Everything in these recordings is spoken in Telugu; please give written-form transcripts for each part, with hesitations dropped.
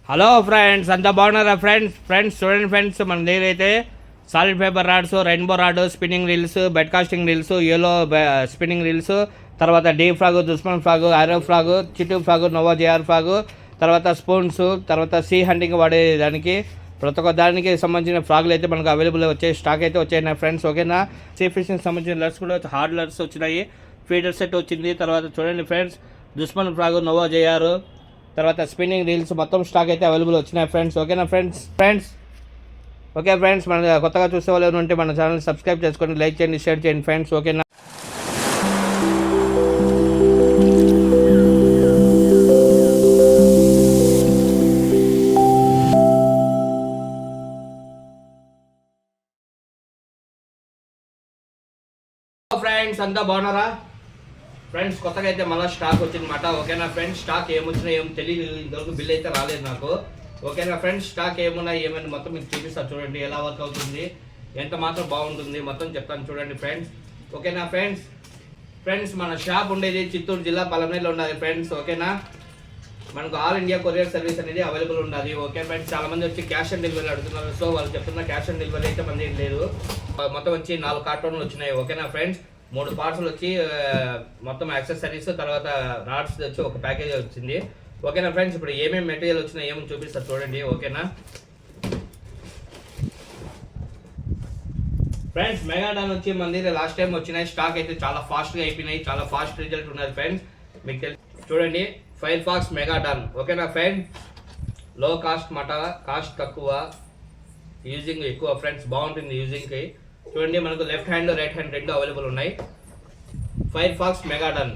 హలో ఫ్రెండ్స్, అంతా బాగున్నారా ఫ్రెండ్స్ చూడండి ఫ్రెండ్స్, మన దగ్గర అయితే solid paper rods, rainbow rod, spinning reels, bait casting reels, Yolo spinning reels, తర్వాత D frog, Dushman frog, arrow frog, Chittu frog, Nova JR frog, తర్వాత స్పూన్స్, తర్వాత సీ హంటింగ్ వాడే దానికి ప్రతి ఒక్క దానికి సంబంధించిన ఫ్రాగులు అయితే మనకు అవైలబుల్ వచ్చాయి, స్టాక్ అయితే వచ్చాయి నా ఫ్రెండ్స్. ఓకేనా, సీ ఫిషింగ్ సంబంధించిన లర్స్ కూడా హార్డ్ లర్స్ వచ్చినాయి, ఫీడర్ సెట్ వచ్చింది. తర్వాత చూడండి ఫ్రెండ్స్, దుస్మన్ ఫ్రాగ్, నోవా జేఆర్, తర్వాత స్పిన్నింగ్ రీల్స్ మొత్తం స్టాక్ అయితే అవైలబుల్ వచ్చినాయి ఫ్రెండ్స్. ఓకేనా ఫ్రెండ్స్ ఓకే ఫ్రెండ్స్, మన కొత్తగా చూసే వాళ్ళు ఉంటే మన ఛానల్ సబ్స్క్రైబ్ చేసుకోండి, లైక్ చేయండి, షేర్ చేయండి ఫ్రెండ్స్. ఓకేనా, ఫ్రెండ్స్ అంతా బాగున్నారా ఫ్రెండ్స్? కొత్తగా అయితే మళ్ళీ స్టాక్ వచ్చిందన్నమాట. ఓకేనా ఫ్రెండ్స్, స్టాక్ ఏమొచ్చినా ఏం తెలియదు, ఇంతవరకు బిల్ అయితే రాలేదు నాకు. ఓకేనా ఫ్రెండ్స్, స్టాక్ ఏమున్నాయి ఏమైనా మొత్తం మీకు చూపిస్తాను చూడండి, ఎలా వర్క్ అవుతుంది, ఎంత మాత్రం బాగుంటుంది మొత్తం చెప్తాను చూడండి ఫ్రెండ్స్. ఓకేనా ఫ్రెండ్స్ మన షాప్ ఉండేది చిత్తూరు జిల్లా పలమనేరులో ఉన్నది ఫ్రెండ్స్. ఓకేనా, మనకు ఆల్ ఇండియా కొరియర్ సర్వీస్ అనేది అవైలబుల్ ఉన్నది. ఓకే ఫ్రెండ్స్, చాలా మంది వచ్చి క్యాష్ ఆన్ డెలివరీ అడుగుతున్నారు, సో వాళ్ళు చెప్తున్న క్యాష్ ఆన్ డెలివరీ అయితే మంది లేదు. మొత్తం వచ్చి 4 కార్టూన్లు వచ్చినాయి. ఓకేనా ఫ్రెండ్స్, 3 పార్సల్ వచ్చి మొత్తం యాక్సెసరీస్, తర్వాత రాడ్స్ వచ్చి ఒక ప్యాకేజ్ వచ్చింది. ఓకేనా ఫ్రెండ్స్, ఇప్పుడు ఏమేమి మెటీరియల్ వచ్చినా ఏమని చూపిస్తారు చూడండి. ఓకేనా ఫ్రెండ్స్, మెగాడాన్ వచ్చి మన దగ్గర లాస్ట్ టైం వచ్చినాయి, స్టాక్ అయితే చాలా ఫాస్ట్గా అయిపోయినాయి, చాలా ఫాస్ట్ రిజల్ట్ ఉన్నది ఫ్రెండ్స్. మీకు తెలిసి చూడండి, ఫైర్ ఫాక్స్ మెగాడాన్. ఓకేనా ఫ్రెండ్స్, లో కాస్ట్ మాట, కాస్ట్ తక్కువ, యూజింగ్ ఎక్కువ ఫ్రెండ్స్, బాగుంటుంది యూజింగ్కి. చూడండి, మనకు లెఫ్ట్ హ్యాండ్ రైట్ హ్యాండ్ రెండు అవైలబుల్ ఉన్నాయి. Fire fox Megadon.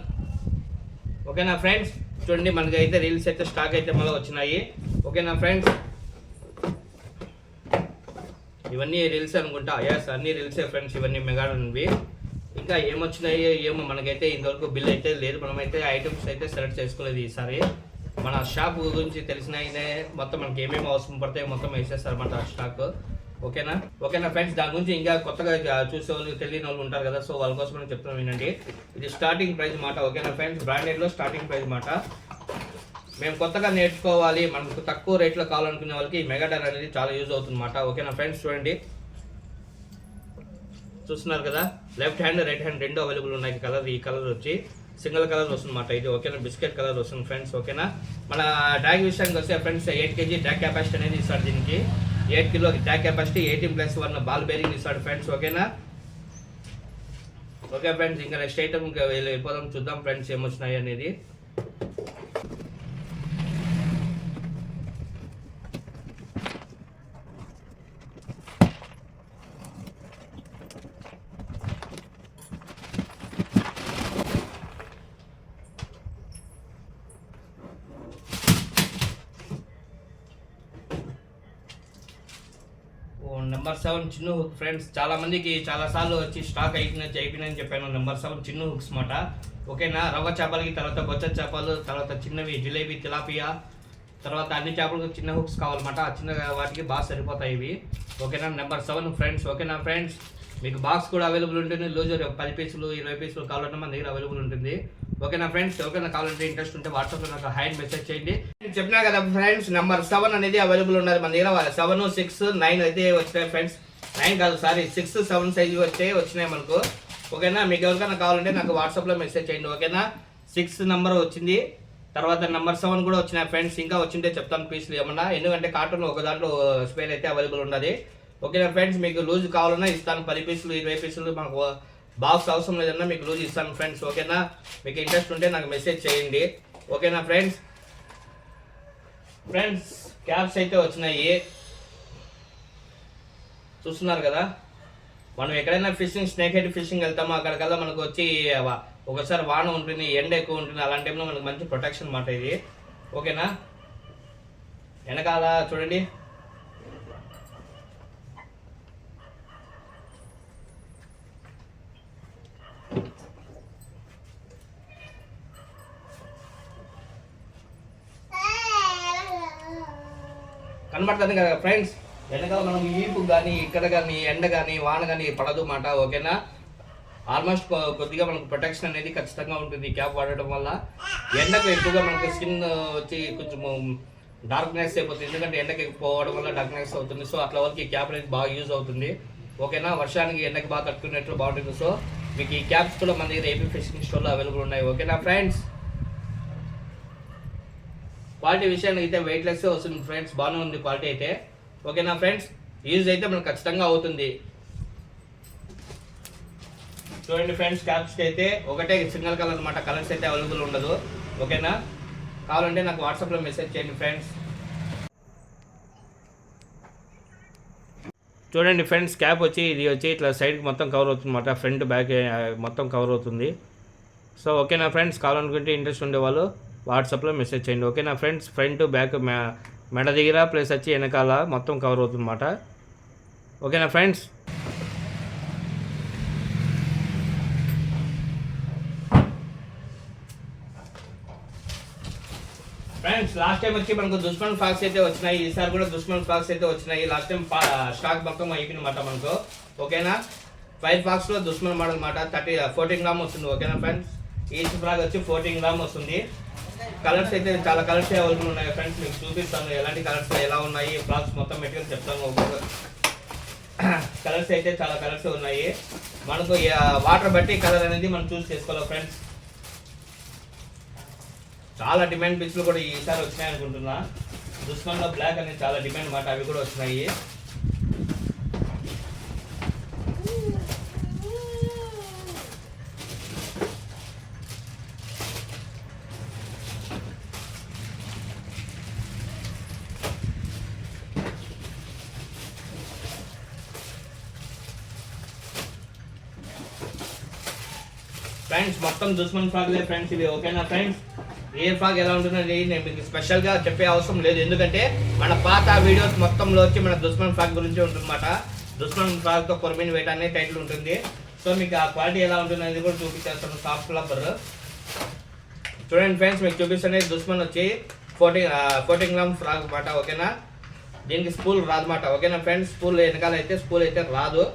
ఓకేనా ఫ్రెండ్స్, చూడండి మనకి అయితే రీల్స్ అయితే స్టాక్ అయితే మళ్ళీ వచ్చినాయి. ఓకేనా ఫ్రెండ్స్, ఇవన్నీ రీల్స్ అనుకుంటా, ఎస్ అన్ని రీల్సే ఫ్రెండ్స్, ఇవన్నీ మెగాడన్వి. ఇంకా ఏమొచ్చినాయి ఏమో మనకైతే ఇంతవరకు బిల్ అయితే లేదు, మనమైతే ఐటమ్స్ అయితే సెలెక్ట్ చేసుకోలేదు ఈసారి. మన షాప్ గురించి తెలిసిన మొత్తం మనకి ఏమేమి అవసరం పడతాయో మొత్తం వేసేస్తారన్నమాట స్టాక్. ఓకేనా ఫ్రెండ్స్, దాని గురించి ఇంకా కొత్తగా చూసే వాళ్ళు తెలియని వాళ్ళు ఉంటారు కదా, సో వాళ్ళ కోసం నేను చెప్తున్నాను వినండి. ఇది స్టార్టింగ్ ప్రైస్ మాట. ఓకేనా ఫ్రెండ్స్, బ్రాండెడ్లో స్టార్టింగ్ ప్రైస్ మాట. మేము కొత్తగా నేర్చుకోవాలి, మనకు తక్కువ రేట్లో కావాలనుకునే వాళ్ళకి ఈ మెగాడాన్ అనేది చాలా యూజ్ అవుతుంది మాట. ఓకేనా ఫ్రెండ్స్, చూడండి చూస్తున్నారు కదా, లెఫ్ట్ హ్యాండ్ రైట్ హ్యాండ్ రెండు అవైలబుల్ ఉన్నాయి. కలర్ ఈ కలర్ వచ్చి సింగిల్ కలర్ వస్తుందన్నమాట ఇది. ఓకేనా, బిస్కెట్ కలర్ వస్తుంది ఫ్రెండ్స్. ఓకేనా, మన ట్యాగ్ విషయానికి వస్తే ఫ్రెండ్స్ 8 kg ట్యాగ్ కెపాసిటీ అనేది ఇస్తాడు దీనికి. 8 kg tag capacity, 18+1 ball bearing ఇస్తాడు ఫ్రెండ్స్. ఓకేనా, ఓకే ఫ్రెండ్స్, ఇంకా నెక్స్ట్ ఐటమ్ వెళ్ళిపోదాం, చూద్దాం ఫ్రెండ్స్ ఏమొచ్చినాయి అనేది. నెంబర్ 7 చిన్న హుక్ ఫ్రెండ్స్, చాలా మందికి చాలా సార్లు వచ్చి స్టాక్ అయిపోయినాయని చెప్పాను. నెంబర్ 7 చిన్న హుక్స్ మాట. ఓకేనా, రవ్వ చేపలకి, తర్వాత బొచ్చ చేపలు, తర్వాత చిన్నవి జిలేబీ, తిలాపియా, తర్వాత అన్ని చేపలకు చిన్న హుక్స్ కావాలన్నమాట. ఆ చిన్న వాటికి బాగా సరిపోతాయి ఇవి. ఓకేనా, నెంబర్ 7 ఫ్రెండ్స్. ఓకేనా ఫ్రెండ్స్, మీకు బాక్స్ కూడా అవైలబుల్ ఉంటుంది, లూజర్ 10 పీసులు 20 పీసులు కావాలంటే మన దగ్గర అవైలబుల్ ఉంటుంది. ఓకేనా ఫ్రెండ్స్, ఎవరికైనా కావాలంటే ఇంట్రెస్ట్ ఉంటే వాట్సాప్లో నాకు హాయ్ మెసేజ్ చేయండి. చెప్పినా కదా ఫ్రెండ్స్, నెంబర్ 7 అనేది అవైలబుల్ ఉన్నది మన దగ్గర. 7, 6, 9 అయితే వచ్చినాయి ఫ్రెండ్స్. 9 కాదు సారీ, 6, 7 సైజు వచ్చినాయి మనకు. ఓకేనా, మీకు ఎవరికైనా కావాలంటే నాకు వాట్సాప్లో మెసేజ్ చేయండి. ఓకేనా, 6 నెంబర్ వచ్చింది, తర్వాత నెంబర్ 7 కూడా వచ్చినాయి ఫ్రెండ్స్. ఇంకా వచ్చింటే చెప్తాను పీసులు ఏమన్నా, ఎందుకంటే కార్టూన్ ఒక దాంట్లో స్పేర్ అయితే అవైలబుల్ ఉన్నది. ఓకేనా ఫ్రెండ్స్, మీకు లూజ్ కావాలన్నా ఇస్తాను, 10 పీసులు 20 పీసులు, మాకు బాక్స్ అవసరం లేదన్నా మీకు లూజ్ ఇస్తాను ఫ్రెండ్స్. ఓకేనా, మీకు ఇంట్రెస్ట్ ఉంటే నాకు మెసేజ్ చేయండి. ఓకేనా ఫ్రెండ్స్ క్యాప్స్ అయితే వచ్చినాయి, చూస్తున్నారు కదా. మనం ఎక్కడైనా ఫిషింగ్, స్నేక్ హెడ్ ఫిషింగ్ వెళ్తామో అక్కడికల్లా మనకు వచ్చి ఒకసారి వాన ఉంటుంది, ఎండ ఎక్కువ ఉంటుంది, అలాంటి టైంలో మనకు మంచి ప్రొటెక్షన్ మాట ఇది. ఓకేనా, వెనకాల చూడండి, కనబడుతుంది కదా ఫ్రెండ్స్. వెనకాల మనం ఈపు కానీ ఇక్కడ కానీ ఎండ కానీ వాన కానీ పడదు మాట. ఓకేనా, ఆల్మోస్ట్ కొద్దిగా మనకు ప్రొటెక్షన్ అనేది ఖచ్చితంగా ఉంటుంది క్యాప్ వాడటం వల్ల. ఎండకు ఎక్కువగా మనకు స్కిన్ వచ్చి కొంచెం డార్క్నెస్ అయిపోతుంది, ఎందుకంటే ఎండకి పోవడం వల్ల డార్క్నెస్ అవుతుంది. సో అట్లా వాళ్ళకి ఈ క్యాప్ అనేది బాగా యూజ్ అవుతుంది. ఓకేనా, వర్షానికి ఎండకి బాగా కట్టుకునేట్లు బాగుంటుంది. సో మీకు ఈ క్యాప్స్ కూడా మన దగ్గర ఏపీ ఫిషింగ్ స్టోర్లో అవైలబుల్ ఉన్నాయి. ఓకేనా ఫ్రెండ్స్, క్వాలిటీ విషయానికి అయితే వెయిట్లెస్ వస్తుంది ఫ్రెండ్స్, బాగానే ఉంది క్వాలిటీ అయితే. ఓకేనా ఫ్రెండ్స్, యూజ్ అయితే మనకు ఖచ్చితంగా అవుతుంది. చూడండి ఫ్రెండ్స్, క్యాప్స్కి అయితే ఒకటే సింగిల్ కలర్ అనమాట, కలర్స్ అయితే అవైలబుల్ ఉండదు. ఓకేనా, కావాలంటే నాకు వాట్సాప్లో మెసేజ్ చేయండి ఫ్రెండ్స్. చూడండి ఫ్రెండ్స్, క్యాప్ వచ్చి ఇది వచ్చి ఇట్లా సైడ్కి మొత్తం కవర్ అవుతుంది అనమాట, ఫ్రంట్ బ్యాక్ మొత్తం కవర్ అవుతుంది. సో ఓకేనా ఫ్రెండ్స్, కావాలనుకుంటే ఇంట్రెస్ట్ ఉండేవాళ్ళు వాట్సాప్లో మెసేజ్ చేయండి. ఓకేనా ఫ్రెండ్స్, ఫ్రంట్ బ్యాక్ మెడ దగ్గర ప్లస్ వచ్చి వెనకాల మొత్తం కవర్ అవుతుంది అనమాట. ఓకేనా ఫ్రెండ్స్, లాస్ట్ టైం వచ్చి మనకు దుష్మన్ ఫ్రాక్స్ అయితే వచ్చినాయి, ఈసారి కూడా దుష్మన్ ఫ్రాక్స్ అయితే వచ్చినాయి. లాస్ట్ టైం స్టాక్ మొత్తం అయిపోయిందన్నమాట మనకు. ఓకేనా, 5 ఫ్రాక్స్ లో దుష్మన్ మోడల్ అనమాట, 14 గ్రామ్ వస్తుంది. ఓకేనా ఫ్రెండ్స్, ఈచ్ ఫ్రాక్ వచ్చి 14 గ్రామ్ వస్తుంది. కలర్స్ అయితే చాలా కలర్స్ అవైలబుల్ ఉన్నాయి ఫ్రెండ్స్, మీకు చూపిస్తాను ఎలాంటి కలర్స్ ఎలా ఉన్నాయి. ఫ్రాక్స్ మొత్తం మెటీరియల్ చెప్తాను. ఒక్కొక్క కలర్స్ అయితే చాలా కలర్స్ ఉన్నాయి. మనకు వాటర్ బట్టి కలర్ అనేది మనం చూస్ చేసుకోవాలి ఫ్రెండ్స్. చాలా డిమాండ్ పీస్లు కూడా ఈసారి వచ్చినాయి అనుకుంటున్నా. దుష్మన్లో బ్లాక్ అనేది చాలా డిమాండ్ అన్నమాట, అవి కూడా వచ్చినాయి. ఫ్రెండ్స్ మొత్తం దుష్మన్ ఫ్రాక్లే ఫ్రెండ్స్ ఇవి. ఓకేనా ఫ్రెండ్స్, ఏ ఫ్రాక్ ఎలా ఉంటుందని నేను మీకు స్పెషల్గా చెప్పే అవసరం లేదు, ఎందుకంటే మన పాత వీడియోస్ మొత్తంలో వచ్చి మన దుష్మన్ ఫ్రాక్ గురించి ఉంటుందన్నమాట. దుష్మన్ ఫ్రాక్తో కొరమీన్ వెయిట్ అనే టైటిల్ ఉంటుంది. సో మీకు ఆ క్వాలిటీ ఎలా ఉంటుంది అనేది కూడా చూపించేస్తాను. సాఫ్ట్ రబ్బర్ చూడండి ఫ్రెండ్స్, మీకు చూపిస్తానే దుష్మన్ వచ్చి 14 గ్రామ్ ఫ్రాక్ అనమాట. ఓకేనా, దీనికి స్పూల్ రాదన్నమాట. ఓకేనా ఫ్రెండ్స్, స్పూల్ వెనకాల అయితే స్పూల్ అయితే రాదు.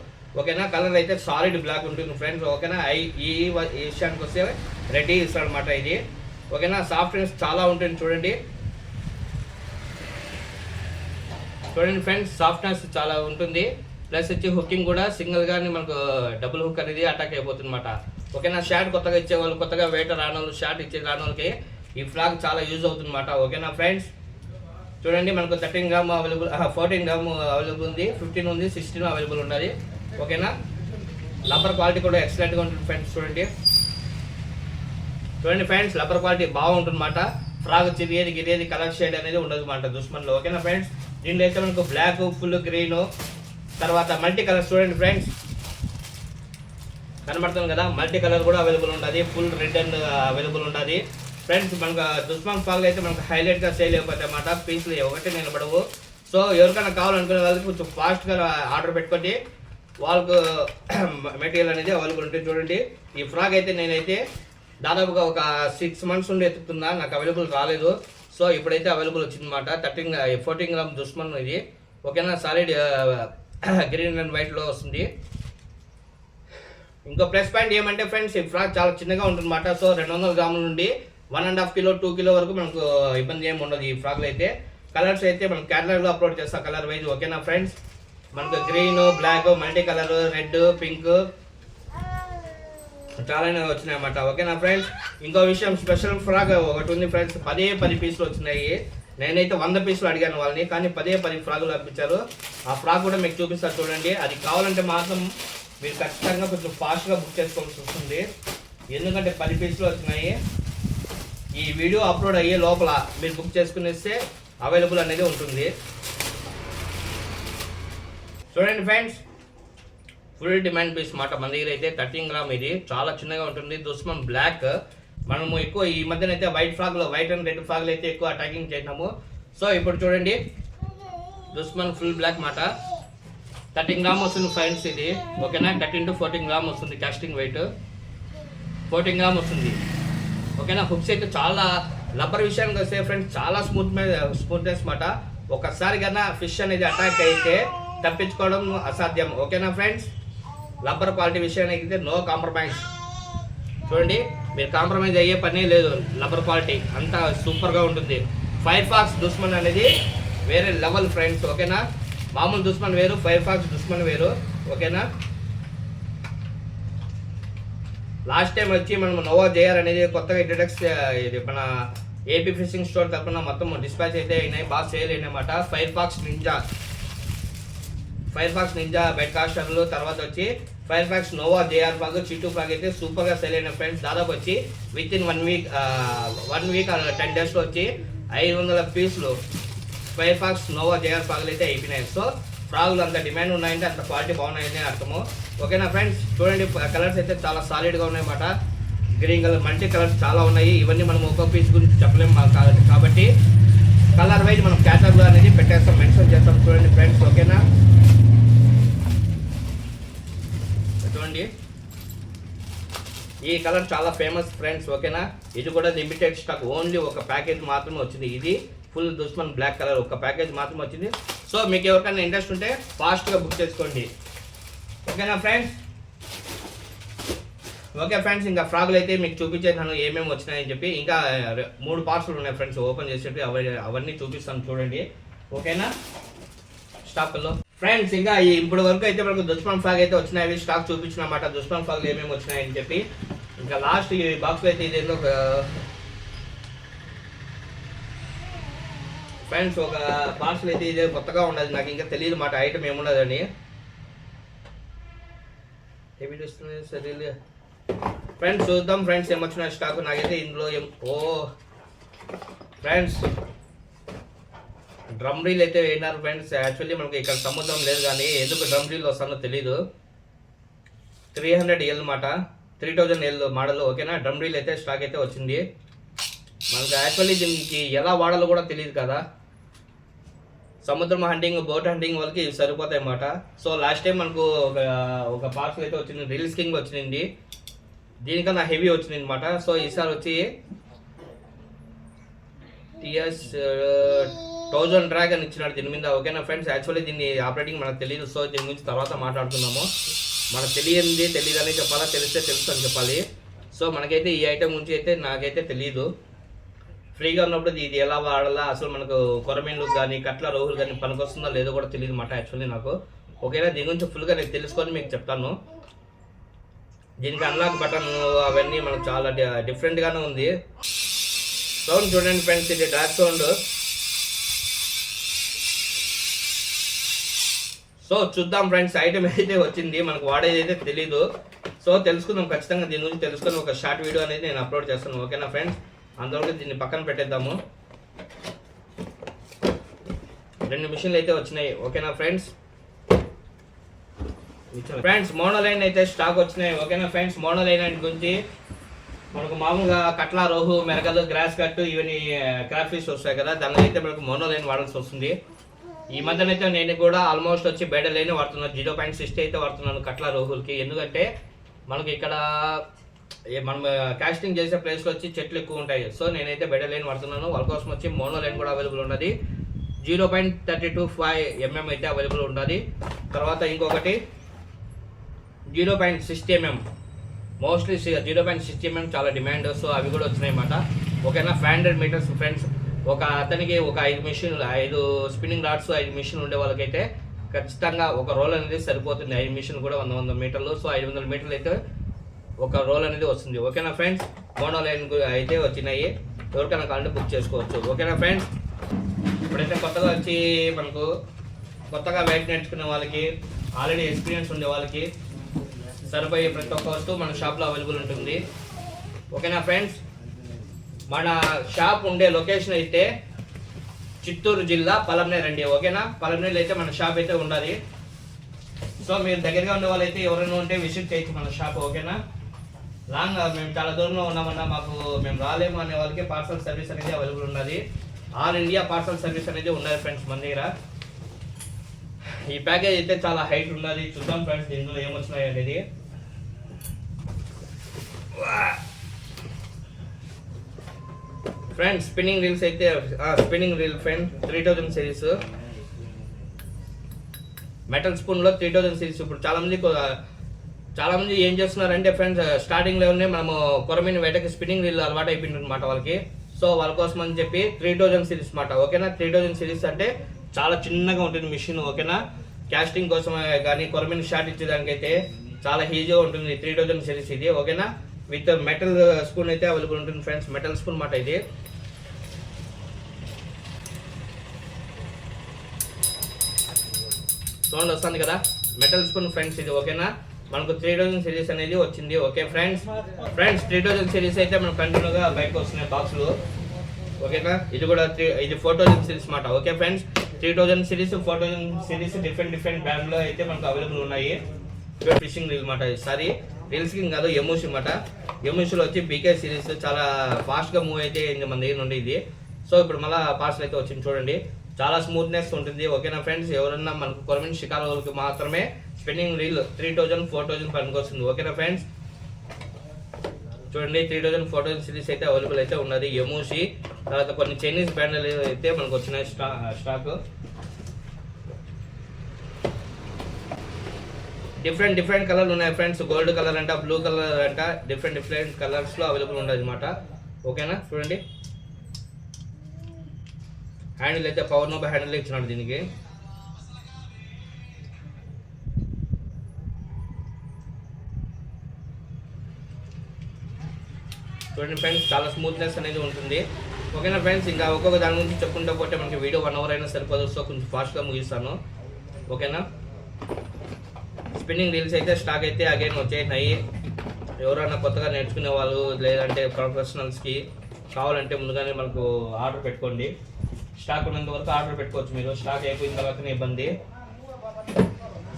ఓకేనా, కలర్ అయితే సాలిడ్ బ్లాక్ ఉంటుంది ఫ్రెండ్స్. ఓకేనా, ఈ విషయానికి వస్తే రెడీ ఇస్తాడు అనమాట ఇది. ఓకేనా, సాఫ్ట్నెస్ చాలా ఉంటుంది. చూడండి ఫ్రెండ్స్, సాఫ్ట్నెస్ చాలా ఉంటుంది. ప్లస్ వచ్చి హుకింగ్ కూడా సింగిల్ గానే మనకు డబుల్ హుక్ అనేది అటాక్ అయిపోతుంది అనమాట. ఓకేనా, షార్ట్ కొత్తగా ఇచ్చేవాళ్ళు, కొత్తగా వెయిట్ రానోళ్ళు, షార్ట్ ఇచ్చే రానోళ్ళకి ఈ ఫ్లాగ్ చాలా యూజ్ అవుతుంది అనమాట. ఓకేనా ఫ్రెండ్స్, చూడండి మనకు 13 గ్రామ్ అవైలబుల్, 14 గ్రామ్ అవైలబుల్ ఉంది, 15 ఉంది, 16 అవైలబుల్ ఉన్నది. ఓకేనా, రబ్బర్ క్వాలిటీ కూడా ఎక్సలెంట్గా ఉంటుంది ఫ్రెండ్స్. చూడండి ఫ్రెండ్స్, రబ్బర్ క్వాలిటీ బాగుంటుంది అన్నమాట. ఫ్రాక్ గిరేది కలర్ షేడ్ అనేది ఉండదు అన్నమాట దుష్మన్లో. ఓకేనా ఫ్రెండ్స్, దీంట్లో అయితే మనకు బ్లాక్, ఫుల్ గ్రీన్, తర్వాత మల్టీ కలర్. చూడండి ఫ్రెండ్స్, కనబడుతుంది కదా, మల్టీ కలర్ కూడా అవైలబుల్ ఉంటుంది, ఫుల్ రెడ్ అండ్ అవైలబుల్ ఉంటుంది ఫ్రెండ్స్. మనకు దుష్మన్ ఫ్రాక్లు అయితే మనకు హైలైట్గా సేల్ అయిపోతాయి అన్నమాట, పీస్లు ఒకటి నిలబడవు. సో ఎవరికైనా కావాలనుకునే వాళ్ళకి కొంచెం ఫాస్ట్గా ఆర్డర్ పెట్టుకోండి, వాళ్ళకు మెటీరియల్ అనేది అవైలబుల్ ఉంటుంది. చూడండి, ఈ ఫ్రాక్ అయితే నేనైతే దాదాపుగా ఒక 6 months నుండి ఎత్తుకున్నా, నాకు అవైలబుల్ రాలేదు. సో ఇప్పుడైతే అవైలబుల్ వచ్చిందన్నమాట. 14 గ్రామ్ దుష్మన్ ఇది. ఓకేనా, సాలిడ్ గ్రీన్ అండ్ వైట్లో వస్తుంది. ఇంకో ప్లస్ పాయింట్ ఏమంటే ఫ్రెండ్స్, ఈ ఫ్రాక్ చాలా చిన్నగా ఉంటుందన్నమాట. సో 200 గ్రాముల నుండి 1.5 కిలో 2 కిలో వరకు మనకు ఇబ్బంది ఏమి ఉండదు ఈ ఫ్రాక్లు అయితే. కలర్స్ అయితే మనం క్యాటలాగ్లో అప్లోడ్ చేస్తాం కలర్ వైజ్. ఓకేనా ఫ్రెండ్స్, మనకు green, black, multi colour, red, pink చాలానే వచ్చినాయి అన్నమాట. ఓకేనా ఫ్రెండ్స్, ఇంకో విషయం, స్పెషల్ ఫ్రాక్ ఒకటి ఉంది ఫ్రెండ్స్, 10 పీసులు వచ్చినాయి. నేనైతే 100 పీసులు అడిగాను వాళ్ళని, కానీ 10 ఫ్రాకులు పంపించారు. ఆ ఫ్రాక్ కూడా మీకు చూపిస్తారు చూడండి. అది కావాలంటే మాత్రం మీరు ఖచ్చితంగా కొంచెం ఫాస్ట్గా బుక్ చేసుకోవాల్సి వస్తుంది, ఎందుకంటే 10 పీసులు వచ్చినాయి. ఈ వీడియో అప్లోడ్ అయ్యే లోపల మీరు బుక్ చేసుకునేస్తే అవైలబుల్ అనేది ఉంటుంది. చూడండి ఫ్రెండ్స్, ఫుల్ డిమాండ్ పీస్ మాట మన దగ్గర అయితే 13 గ్రామ్. ఇది చాలా చిన్నగా ఉంటుంది, దుష్మన్ బ్లాక్. మనము ఎక్కువ ఈ మధ్యన అయితే వైట్ అండ్ రెడ్ ఫ్రాగ్లు అయితే ఎక్కువ అటాకింగ్ చేసినాము. సో ఇప్పుడు చూడండి, దుష్మన్ ఫుల్ బ్లాక్ మాట 13 గ్రామ్ వస్తుంది ఫ్రెండ్స్ ఇది. ఓకేనా, 13 to 14 గ్రామ్ వస్తుంది కాస్టింగ్ వెయిట్, 14 గ్రామ్ వస్తుంది. ఓకేనా, హుక్స్ అయితే చాలా, రబ్బర్ విషయానికి వస్తే ఫ్రెండ్స్ చాలా స్మూత్నెస్ మాట. ఒకసారి కన్నా ఫిష్ అనేది అటాక్ అయితే తప్పించుకోవడం అసాధ్యం. ఓకేనా ఫ్రెండ్స్, రబ్బర్ క్వాలిటీ విషయానికి అయితే నో కాంప్రమైజ్. చూడండి, మీరు కాంప్రమైజ్ అయ్యే పనే లేదు, రబ్బర్ క్వాలిటీ అంతా సూపర్గా ఉంటుంది. ఫైర్ ఫాక్స్ దుష్మన్ అనేది వేరే లెవెల్ ఫ్రెండ్స్, ఓకేనా. మామూలు దుష్మన్ వేరు, ఫైర్ ఫాక్స్ దుష్మన్ వేరు, ఓకేనా. లాస్ట్ టైం వచ్చి మనం నోవా జేఆర్ అనేది కొత్తగా ఇంట్రడక్స్, ఇది మన ఏపీ ఫిషింగ్ స్టోర్ తరఫున మొత్తం డిస్పాచ్ అయితే అయినాయి, బాగా సేల్ అయినాయన్నమాట. ఫైర్ ఫాక్స్ నింజా బెడ్ కాస్టర్లు, తర్వాత వచ్చి fire fox Nova JR frog, Chittu frog అయితే సూపర్గా సేల్ అయిన ఫ్రెండ్స్. దాదాపు వచ్చి విత్ ఇన్ 1 వీక్ 10 డేస్లో వచ్చి 500 పీసులు ఫైర్ ఫాక్స్ నోవా జేఆర్ ఫ్లాగ్లు అయితే అయిపోయినాయి. సో ఫ్రాగులు అంత డిమాండ్ ఉన్నాయంటే అంత క్వాలిటీ బాగున్నాయని అర్థము, ఓకేనా ఫ్రెండ్స్. చూడండి కలర్స్ అయితే చాలా సాలిడ్గా ఉన్నాయన్నమాట. గ్రీన్ కలర్, మల్టీ కలర్స్ చాలా ఉన్నాయి. ఇవన్నీ మనం ఒక్కొక్క పీస్ గురించి చెప్పలేము కాబట్టి కలర్ వైజ్ మనం క్యాటలాగ్ అనేది పెట్టేస్తాం, మెన్షన్ చేస్తాం. చూడండి ఫ్రెండ్స్, ఓకేనా. చూడండి ఈ కలర్ చాలా ఫేమస్ ఫ్రెండ్స్, ఓకేనా. ఇది కూడా లిమిటెడ్ స్టాక్, ఓన్లీ ఒక ప్యాకేజ్ మాత్రమే వచ్చింది. ఇది ఫుల్ దుష్మన్ బ్లాక్ కలర్ ఒక ప్యాకేజ్ మాత్రమే వచ్చింది. సో మీకు ఎవరికైనా ఇంట్రెస్ట్ ఉంటే ఫాస్ట్గా బుక్ చేసుకోండి, ఓకేనా ఫ్రెండ్స్. ఓకే ఫ్రెండ్స్, ఇంకా ఫ్రాగులు అయితే మీకు చూపించేసాను ఏమేమి వచ్చినాయని చెప్పి. ఇంకా 3 పార్సల్ ఉన్నాయి ఫ్రెండ్స్ ఓపెన్ చేసేవి, అవన్నీ చూపిస్తాను చూడండి, ఓకేనా. స్టాక్లో ఫ్రెండ్స్ ఇంకా ఇప్పుడు వరకు అయితే మనకు దుష్మన్ ఫ్లాగ్ అయితే వచ్చినాయి, స్టాక్ చూపించినమాట. దుష్మన్ ఫ్లాగ్లు ఏమేమి వచ్చినాయని చెప్పి. ఇంకా లాస్ట్ ఈ బాక్స్లో అయితే ఇదేందో ఫ్రెండ్స్ ఒక పార్సల్ అయితే ఇదే కొత్తగా ఉండదు, నాకు ఇంకా తెలియదు మాట ఐటమ్ ఏమున్నదని. ఏమి చూస్తుంది సరే ఫ్రెండ్స్, చూద్దాం ఫ్రెండ్స్ ఏమొచ్చిన స్టాక్. నాకైతే ఇందులో ఫ్రెండ్స్ డ్రమ్ రీల్ అయితే వేయినారు ఫ్రెండ్స్. యాక్చువల్లీ మనకి ఇక్కడ సముద్రం లేదు, కానీ ఎందుకు డ్రమ్ రీల్ వస్తానో తెలీదు. 300L మాట, 3000L మోడల్, ఓకేనా. డ్రమ్ రీల్ అయితే స్టాక్ అయితే వచ్చింది మనకు. యాక్చువల్లీ దీనికి ఎలా వాడాలో కూడా తెలియదు కదా. సముద్రం హంటింగ్, బోట్ హంటింగ్ వాళ్ళకి ఇవి సరిపోతాయి అన్నమాట. సో లాస్ట్ టైం మనకు ఒక పార్సల్ అయితే వచ్చింది, రీల్స్ కింగ్ వచ్చింది, దీనికన్నా హెవీ వచ్చింది అనమాట. సో ఈసారి వచ్చి TS 1000 డ్రాగన్ ఇచ్చినాడు దీని మీద, ఓకేనా ఫ్రెండ్స్. యాక్చువల్లీ దీన్ని ఆపరేటింగ్ మనకు తెలియదు, సో దీని గురించి తర్వాత మాట్లాడుతున్నాము. మనకు తెలియదని చెప్పాలా, తెలిస్తే తెలుసు అని చెప్పాలి. సో మనకైతే ఈ ఐటెం గురించి అయితే నాకైతే తెలియదు. ఫ్రీగా ఉన్నప్పుడు ఇది ఎలా వాడాలా, అసలు మనకు కొరమీన్లు కానీ కట్ల రోహులు కానీ పనికొస్తుందో లేదో కూడా తెలియదు అన్నమాట యాక్చువల్లీ నాకు, ఓకేనా. దీని గురించి ఫుల్గా నేను తెలుసుకొని మీకు చెప్తాను. దీనికి అన్లాక్ బటన్ అవన్నీ మనకు చాలా డిఫరెంట్గానే ఉంది. సౌండ్ చూడండి ఫ్రెండ్స్, ఇది డాక్ సౌండ్. సో చూద్దాం ఫ్రెండ్స్, ఐటమ్ అయితే వచ్చింది, మనకు వాడేది అయితే తెలీదు. సో తెలుసుకుందాం ఖచ్చితంగా, దీని గురించి తెలుసుకొని ఒక షార్ట్ వీడియో అనేది నేను అప్లోడ్ చేస్తాను, ఓకేనా ఫ్రెండ్స్. అందువరకు దీన్ని పక్కన పెట్టేద్దాము. 2 మిషన్లు అయితే వచ్చినాయి, ఓకేనా ఫ్రెండ్స్. మోనోలైన్ అయితే స్టాక్ వచ్చినాయి, ఓకేనా ఫ్రెండ్స్. మోనోలైన్ గురించి మనకు మామూలుగా కట్ల, రోహు, మెరగలు, గ్రాస్ కట్, ఇవన్నీ క్రాప్ ఫిష్ వస్తాయి కదా, దానిలో అయితే మనకు మోనోలైన్ వాడాల్సి వస్తుంది. ఈ మధ్యనైతే నేను కూడా ఆల్మోస్ట్ వచ్చి బయట లైన్ వాడుతున్నాను, 0.60 అయితే వాడుతున్నాను కట్ల రోహులకి. ఎందుకంటే మనకి ఇక్కడ మనం కాస్టింగ్ చేసే ప్లేస్లో వచ్చి చెట్లు ఎక్కువ ఉంటాయి. సో నేనైతే బెటర్ లైన్ వాడుతున్నాను. వాళ్ళ కోసం వచ్చి మోనో లైన్ కూడా అవైలబుల్ ఉన్నది, 0.325 mm అయితే అవైలబుల్ ఉంటుంది. తర్వాత ఇంకొకటి 0.60 mm, మోస్ట్లీ 0.60 mm చాలా డిమాండ్. సో అవి కూడా వచ్చినాయి అన్నమాట, ఓకేనా. 500 మీటర్స్ ఫ్రెండ్స్, ఒక అతనికి ఒక 5 స్పిన్నింగ్ రాడ్స్ 5 మిషన్ ఉండే వాళ్ళకైతే ఖచ్చితంగా ఒక రోల్ అనేది సరిపోతుంది. 5 మిషన్ కూడా 100 మీటర్లు. సో 500 మీటర్లు అయితే ఒక రోల్ అనేది వస్తుంది, ఓకేనా ఫ్రెండ్స్. మోనో లైన్ అయితే వచ్చినాయి, ఎవరికైనా కావాలంటే బుక్ చేసుకోవచ్చు, ఓకేనా ఫ్రెండ్స్. ఇప్పుడైతే కొత్తగా వచ్చి మనకు కొత్తగా వెయిట్ నేర్చుకునే వాళ్ళకి, ఆల్రెడీ ఎక్స్పీరియన్స్ ఉండే వాళ్ళకి సరిపోయే ప్రతి ఒక్క వస్తువు మన షాప్లో అవైలబుల్ ఉంటుంది, ఓకేనా ఫ్రెండ్స్. మన షాప్ ఉండే లొకేషన్ అయితే చిత్తూరు జిల్లా పలమనేరు అండి, ఓకేనా. పలమనేరులో అయితే మన షాప్ అయితే ఉండాలి. సో మీరు దగ్గరగా ఉండే వాళ్ళైతే ఎవరైనా ఉంటే విజిట్ చేయొచ్చు మన షాప్, ఓకేనా. లాంగ్ మేము చాలా దూరంలో ఉన్నామన్నా, మేము రాలేము అనే వాళ్ళకి పార్సల్ సర్వీస్ అనేది అవైలబుల్ ఉన్నది. ఆల్ ఇండియా పార్సల్ సర్వీస్ అనేది ఉన్నది ఫ్రెండ్స్ మన దగ్గర. ఈ ప్యాకేజ్ అయితే చాలా హైట్ ఉన్నది. చూద్దాం ఫ్రెండ్స్ దీనిలో ఏమొచ్చినాయి అనేది. ఫ్రెండ్స్ స్పిన్నింగ్ రీల్స్ అయితే spinning reel friend 3000 series, metal స్పూన్లో 3000 సిరీస్. ఇప్పుడు చాలా మంది ఏం చేస్తున్నారంటే ఫ్రెండ్స్, స్టార్టింగ్ లెవెల్నే మనము కొరమీన వేటకి స్పిన్నింగ్ రీల్ అలవాటు అయిపోయింది అనమాట వాళ్ళకి. సో వాళ్ళ కోసం అని చెప్పి 3000 సిరీస్ మాట. ఓకేనా, 3000 సిరీస్ అంటే చాలా చిన్నగా ఉంటుంది మిషన్. ఓకేనా, క్యాస్టింగ్ కోసం కానీ కొరమిని షాట్ ఇచ్చేదానికైతే చాలా ఈజీగా ఉంటుంది 3000 సిరీస్ ఇది. ఓకేనా, విత్ మెటల్ స్పూన్ అయితే అవైలబుల్ ఉంటుంది ఫ్రెండ్స్. మెటల్ స్పూన్ మాట ఇది. సౌండ్ వస్తుంది కదా, మెటల్ స్పూన్ ఫ్రెండ్స్ ఇది. ఓకేనా, మనకు 3000 సిరీస్ అనేది వచ్చింది. ఓకే ఫ్రెండ్స్ 3000 సిరీస్ అయితే మనకు కంటిన్యూగా బయటకు వస్తున్నాయి బాక్సులు. ఓకేనా, ఇది కూడా ఇది 4000 సిరీస్ మాట. Okay friends, 3000 series 4000 series different బ్రాండ్లో అయితే మనకు అవైలబుల్ ఉన్నాయి. ఫిషింగ్ రీల్ మాట. సారీ, రీల్స్ కింగ్ కాదు, ఎమోషి మాట. ఎమోషిలో వచ్చి బీకే సిరీస్ చాలా ఫాస్ట్గా మూవ్ అయితే మన దగ్గర నుండి ఇది. సో ఇప్పుడు మళ్ళీ పార్సల్ అయితే వచ్చింది చూడండి, చాలా స్మూత్నెస్ ఉంటుంది. ఓకేనా ఫ్రెండ్స్, ఎవరన్నా మనకు కొరమిన షికారులకు మాత్రమే స్పిన్నింగ్ రీల్ 3000 4000 పనికి వస్తుంది. ఓకేనా ఫ్రెండ్స్, చూడండి 3000 4000 సిరీస్ అయితే అవైలబుల్ అయితే ఉన్నది. ఎమోషి తర్వాత కొన్ని చైనీస్ బ్రాండ్లు అయితే మనకు వచ్చినాయి స్టాక్. డిఫరెంట్ కలర్లు ఉన్నాయి ఫ్రెండ్స్. గోల్డ్ కలర్ అంట, బ్లూ కలర్ అంట, డిఫరెంట్ కలర్స్లో అవైలబుల్ ఉన్నది అనమాట. ఓకేనా, చూడండి హ్యాండిల్ అయితే పవర్ నోబ్ హ్యాండిల్ ఇచ్చినాడు దీనికి. చూడండి ఫ్రెండ్స్, చాలా స్మూత్నెస్ అనేది ఉంటుంది. ఓకేనా ఫ్రెండ్స్, ఇంకా ఒక్కొక్క దాని గురించి చెప్పుకుంటూ పోతే మనకి వీడియో 1 అవర్ అయినా సరిపోదు. సో కొంచెం ఫాస్ట్గా ముగిస్తాను. ఓకేనా, స్పిన్నింగ్ రీల్స్ అయితే స్టాక్ అయితే అగైన్ వచ్చేసినాయి. ఎవరైనా కొత్తగా నేర్చుకునే వాళ్ళు లేదంటే ప్రొఫెషనల్స్కి కావాలంటే ముందుగానే మనకు ఆర్డర్ పెట్టుకోండి. స్టాక్ ఉన్నంత వరకు ఆర్డర్ పెట్టుకోవచ్చు మీరు. స్టాక్ అయిపోయిన తర్వాతనే ఇబ్బంది.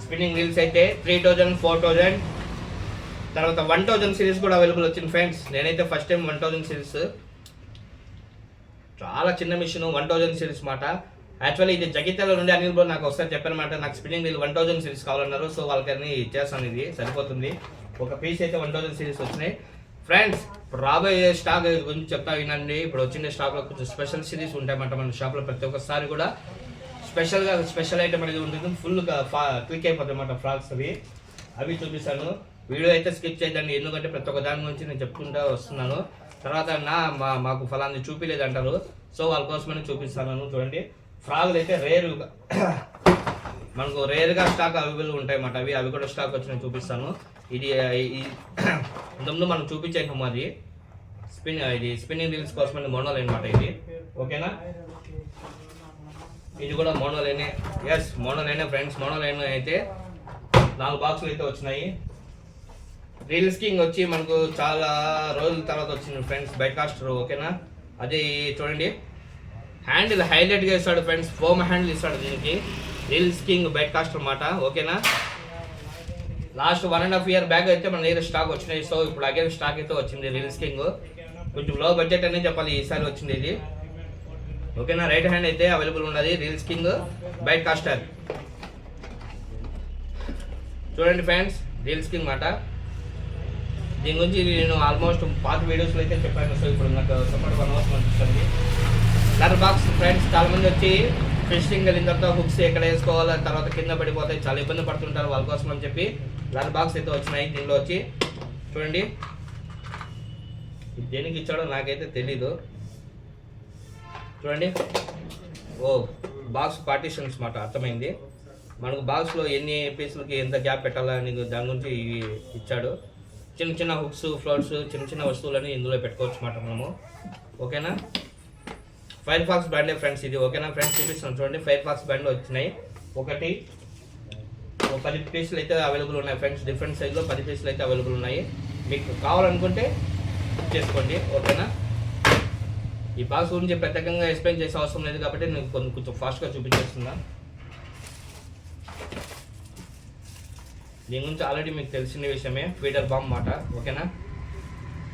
స్పిన్నింగ్ రీల్స్ అయితే 3000 4000 తర్వాత 1000 సిరీస్ కూడా అవైలబుల్ వచ్చింది ఫ్రెండ్స్. నేనైతే ఫస్ట్ టైం 1000 సిరీస్, చాలా చిన్న మిషన్ 1000 సిరీస్ మాట. యాక్చువల్లీ ఇది జగిత్యాల నుండి అనిల్ బ్రో నాకు ఒకసారి చెప్పారన్నమాట, నాకు స్పిన్నింగ్ రీల్ 1000 సిరీస్ కావాలన్నారు. సో వాళ్ళకని ఇచ్చేస్తాను, ఇది సరిపోతుంది. ఒక పీస్ అయితే 1000 సిరీస్ వచ్చినాయి ఫ్రెండ్స్. రాబోయే స్టాక్ గురించి చెప్తా వినండి. ఇప్పుడు వచ్చిన స్టాక్లో కొంచెం స్పెషల్ సిరీస్ ఉంటాయన్నమాట మన షాప్లో. ప్రతి ఒక్కసారి కూడా స్పెషల్ ఐటమ్ అనేది ఉంటుంది. ఫుల్గా క్లిక్ అయిపోతాయి అన్నమాట ఫ్రాక్స్ అవి చూపిస్తాను. వీడియో అయితే స్కిప్ చేయదండి, ఎందుకంటే ప్రతి ఒక్క దాని గురించి నేను చెప్పుకుంటూ వస్తున్నాను. తర్వాత మాకు ఫలాన్ని చూపించలేదు అంటారు. సో వాళ్ళ కోసమని చూపిస్తాను. చూడండి, ఫ్రాగులు అయితే మనకు రేర్గా స్టాక్ అవైలబుల్ ఉంటాయి అన్నమాట. అవి కూడా స్టాక్ వచ్చి చూపిస్తాను. ఇది ఇంతకుముందు మనం చూపించాము, అది ఇది స్పిన్నింగ్ రీల్స్ కోసమని మోనోలైన్ అనమాట ఇది. ఓకేనా, ఇది కూడా మోనోలైనే. Yes, మోనోలైనే friends. మోనోలైన్ అయితే 4 బాక్సులు అయితే వచ్చినాయి. రీల్స్ కింగ్ వచ్చి మనకు చాలా రోజుల తర్వాత వచ్చింది ఫ్రెండ్స్, బైట్ కాస్టర్. ఓకేనా, అది చూడండి హ్యాండిల్ హైలైట్గా ఇస్తాడు ఫ్రెండ్స్. ఫోమ్ హ్యాండిల్ ఇస్తాడు దీనికి. రీల్స్ కింగ్ బైట్ కాస్టర్ అన్నమాట. ఓకేనా, లాస్ట్ 1.5 year బ్యాక్ అయితే మన దగ్గర స్టాక్ వచ్చినాయి. సో ఇప్పుడు అగైన్ స్టాక్ అయితే వచ్చింది రీల్స్ కింగ్. కొంచెం లో బడ్జెట్ అనే చెప్పాలి ఈసారి వచ్చింది ఇది. ఓకేనా, రైట్ హ్యాండ్ అయితే అవైలబుల్ ఉన్నది రీల్స్ కింగ్ బైట్ కాస్టర్. చూడండి ఫ్రెండ్స్, రీల్స్ కింగ్ మాట. దీని గురించి నేను ఆల్మోస్ట్ పాత వీడియోస్లో అయితే చెప్పాను. సో ఇప్పుడు నాకు సపోర్ట్ 1 hour అనిపిస్తుంది. లెటర్ బాక్స్ ఫ్రెండ్స్, చాలా మంది వచ్చి ఫిషింగ్ వెళ్ళిన తర్వాత హుక్స్ ఎక్కడ వేసుకోవాలి, తర్వాత కింద పడిపోతాయి, చాలా ఇబ్బంది పడుతుంటారు. వాళ్ళ కోసం అని చెప్పి లెటర్ బాక్స్ అయితే వచ్చినాయి. దీనిలో వచ్చి చూడండి, దేనికి ఇచ్చాడో నాకైతే తెలీదు. చూడండి, ఓ బాక్స్ పార్టీషన్స్ మాట, అర్థమైంది. మనకు బాక్స్లో ఎన్ని పీసులకి ఎంత గ్యాప్ పెట్టాలని దాని గురించి ఇచ్చాడు. చిన్న హుక్స్, ఫ్లోట్స్, చిన్న వస్తువులని ఇందులో పెట్టుకోవచ్చు అన్నమాట మనము. ఓకేనా, ఫైర్ ఫాక్స్ బ్రాండే ఫ్రెండ్స్ ఇది. ఓకేనా ఫ్రెండ్స్, చూపిస్తాను చూడండి. ఫైర్ ఫాక్స్ బ్రాండ్లో వచ్చినాయి. 10 పీసులు అయితే అవైలబుల్ ఉన్నాయి ఫ్రెండ్స్. డిఫరెంట్ సైజ్లో 10 పీసులు అయితే అవైలబుల్ ఉన్నాయి. మీకు కావాలనుకుంటే చేసుకోండి. ఓకేనా, ఈ బాక్స్ గురించి ప్రత్యేకంగా ఎక్స్ప్లెయిన్ చేసే అవసరం లేదు కాబట్టి నేను కొంచెం ఫాస్ట్గా చూపించేస్తున్నా. దీని గురించి ఆల్రెడీ మీకు తెలిసిన విషయమే, ఫీడర్ బాంబ్ మాట. ఓకేనా,